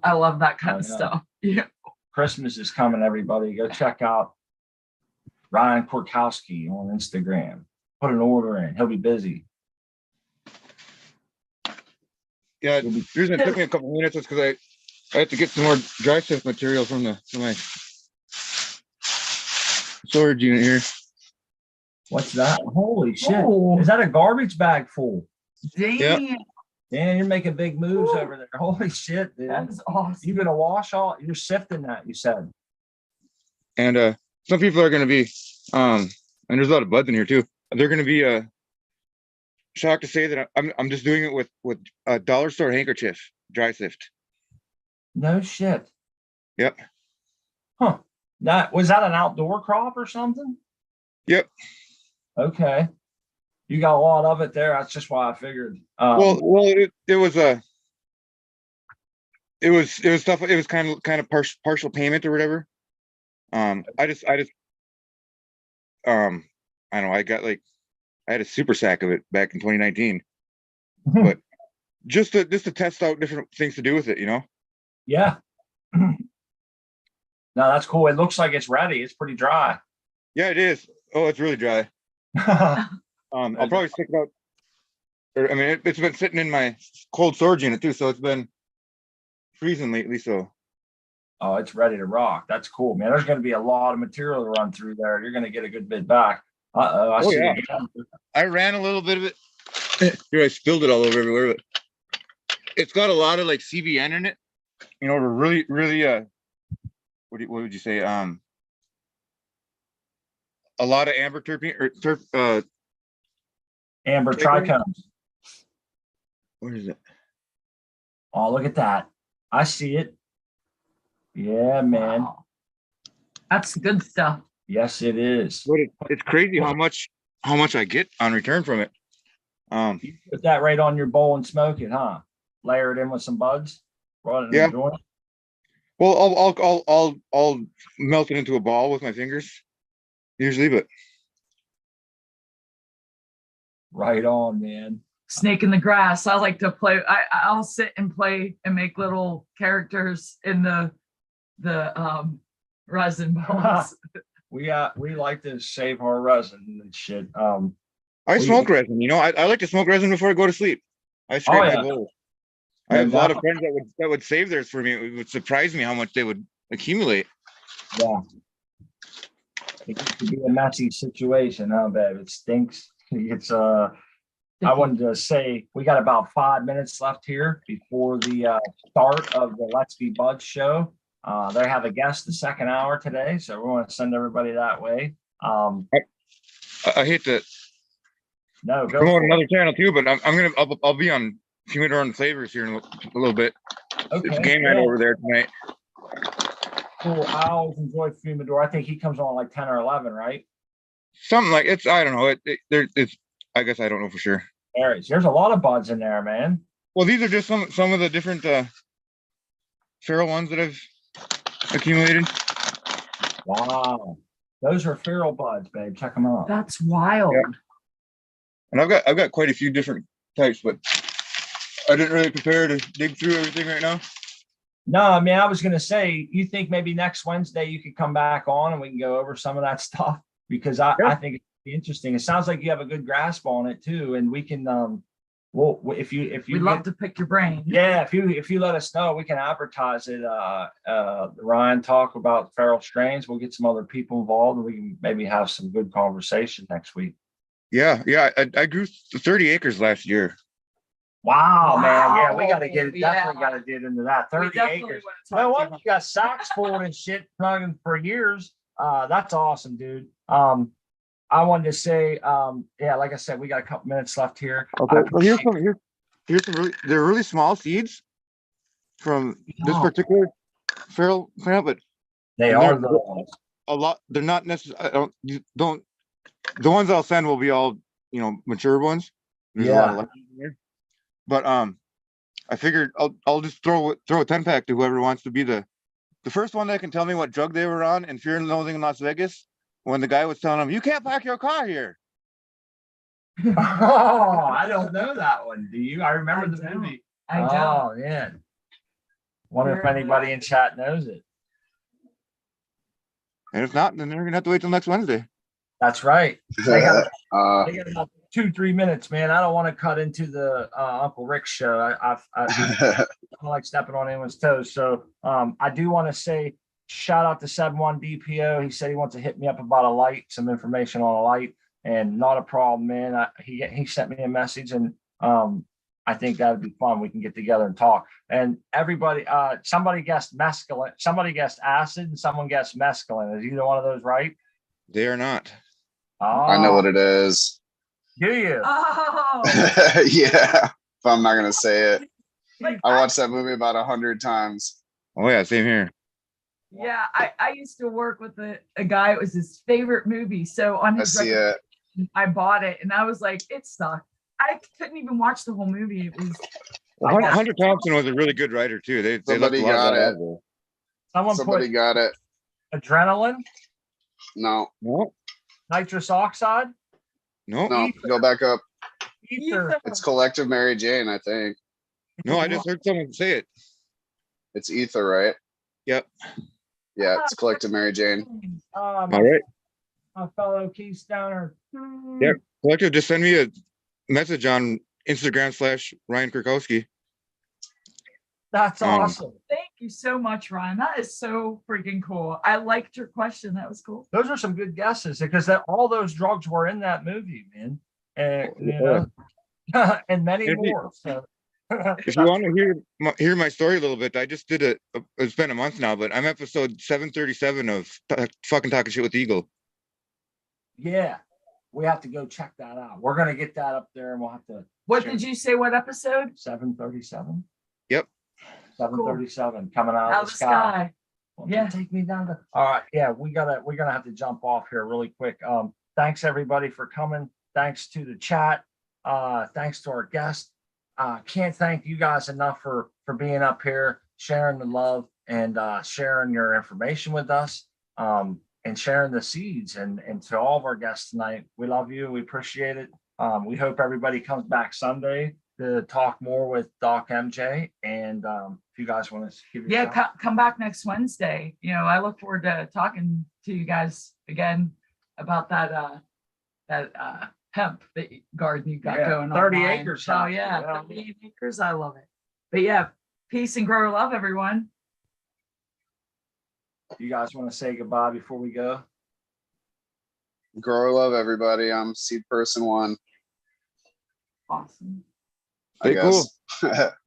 I love that kind of yeah. stuff. Yeah. Christmas is coming, everybody. Go check out Ryan Kwarkowski on Instagram. Put an order in. He'll be busy. yeah, the reason it took me a couple minutes is because I had to get some more dry sift material from my storage unit here. What's that? Holy shit. Oh. Is that a garbage bag full? Damn. Yep. Damn, you're making big moves over there. Holy shit, dude. That is awesome. You're gonna wash all, you're sifting that, you said. And some people are going to be, and there's a lot of buds in here too. They're going to be shocked to say that I'm just doing it with a dollar store handkerchief dry sift. No shit. Yep. Huh. Was that an outdoor crop or something? Yep. Okay. You got a lot of it there. That's just why I figured. Well, it was stuff. It was kind of partial payment or whatever. I don't know. I had a super sack of it back in 2019, but just to test out different things to do with it, you know? Yeah. No, that's cool. It looks like it's ready. It's pretty dry. Yeah, it is. Oh, it's really dry. I'll probably stick it out. I mean, it's been sitting in my cold storage unit too, so it's been freezing lately. So, oh, it's ready to rock. That's cool, man. There's going to be a lot of material to run through there. You're going to get a good bit back. I see. Yeah. I ran a little bit of it. Here, I spilled it all over everywhere, but it's got a lot of like CBN in it. You know, to really what would you say? A lot of amber terpene or Amber Trichomes? trichomes. what is it? Oh, look at that. I see it. Yeah, man. Wow. That's good stuff. Yes, it is. It's crazy how much I get on return from it. You put that right on your bowl and smoke it, huh? Layer it in with some buds. Roll it in Yeah. the joint. Well, I'll melt it into a ball with my fingers usually, but Right on, man. Snake in the grass. I like to play. I'll sit and play and make little characters in the resin balls. We like to save our resin and shit. I smoke resin. You know, I like to smoke resin before I go to sleep. I scrape my bowl. I have a lot of friends that would save theirs for me. It would surprise me how much they would accumulate. Yeah. It could be a messy situation, huh, babe? It stinks. It's I wanted to say we got about 5 minutes left here before the start of the Let's Be Buds show. They have a guest the second hour today, so we want to send everybody that way. I hate to No, go promote for another it. channel too, but I'll be on Humidor and Flavors here in a little bit. Okay, It's game night over there tonight. cool. I always enjoy Fumador. I think he comes on like 10 or 11, right? Something like it's. I don't know. It's. I guess I don't know for sure. There's a lot of buds in there, man. Well, these are just some of the different feral ones that I've accumulated. Wow. Those are feral buds, babe. Check them out. That's wild. Yeah. And I've got quite a few different types, but I didn't really prepare to dig through everything right now. No, I mean, I was going to say, you think maybe next Wednesday you could come back on and we can go over some of that stuff, because I think it'd be interesting. It sounds like you have a good grasp on it too. And we can, well, if you We'd love to pick your brain. yeah, if you let us know, we can advertise it. Ryan talk about feral strains. We'll get some other people involved and we can maybe have some good conversation next week. Yeah. I grew 30 acres last year. Wow, man. Yeah, we Wow. got to definitely got to get into that. 30 acres. Well, what you got sacks full and shit plugging for years. That's awesome, dude. I wanted to say, yeah, like I said, we got a couple minutes left here. Okay. Well, here's some they're really small seeds from this particular feral plant, but They and are they're a lot. They're not necessarily. Don't. The ones I'll send will be all mature ones. There's a lot of leftovers in there. But I figured I'll just throw a 10-pack to whoever wants to be the first one that can tell me what drug they were on in Fear and Loathing in Las Vegas, when the guy was telling them, "You can't park your car here." Oh, I don't know that one. Do you? I remember I the don't. movie. I don't. Oh, yeah. Wonder if anybody in chat knows it. And if not, then they're gonna have to wait till next Wednesday. That's right. They got Uh, 2-3 minutes, man. I don't want to cut into the Uncle Rick show. I don't like stepping on anyone's toes. So I do want to say shout out to 71 DPO. He said he wants to hit me up about a light, some information on a light, and not a problem, man. He sent me a message, and I think that'd be fun. We can get together and talk. And everybody, somebody guessed mescaline, somebody guessed acid, and someone guessed mescaline. Is either one of those right? They are not. Oh, I know what it is. Do you? Oh, Yeah, if I'm not gonna say it. I watched that movie about 100 times. Oh yeah, same here. yeah. I used to work with a guy. It was his favorite movie. So on I his see it. I bought it, and I was like, it sucked. I couldn't even watch the whole movie. It was Hunter Thompson was a really good writer too. They left Somebody a lot got of that it. out there. Someone Somebody put got it. adrenaline, No, No, nitrous oxide, no, no, go back up. ether. It's Collective Mary Jane, I think. no. I just heard someone say it. It's Ether, right? Yep. Yeah, it's Collective Mary Jane. All right. My fellow Keystowner. Yeah. Collective, just send me a message on Instagram / Ryan Kurkowski. That's awesome. Thank you so much, Ryan. That is so freaking cool. I liked your question. That was cool. Those are some good guesses because all those drugs were in that movie, man. And, and many If you- more. So If you want to hear my story a little bit, I just did it's been a month now, but I'm episode 737 of fucking talking shit with Eagle. Yeah, we have to go check that out. We're gonna get that up there, and we'll have to. What did you say? What episode? 737. Yep. 737 coming out Out of the sky. Won't you Yeah. take me down to. All right, yeah, we're gonna have to jump off here really quick. Thanks everybody for coming. Thanks to the chat. Thanks to our guests. Can't thank you guys enough for being up here, sharing the love, and sharing your information with us, and sharing the seeds. And to all of our guests tonight, we love you. We appreciate it. We hope everybody comes back Sunday to talk more with Doc MJ. And if you guys want to give your Come back next Wednesday. You know, I look forward to talking to you guys again about that hemp garden you got going on. 30 online. acres. Oh yeah, 30 acres. I love it. But yeah, peace and grow love, everyone. You guys want to say goodbye before we go? Grow love, everybody. I'm Seed Person 1. Awesome. I Stay cool. guess.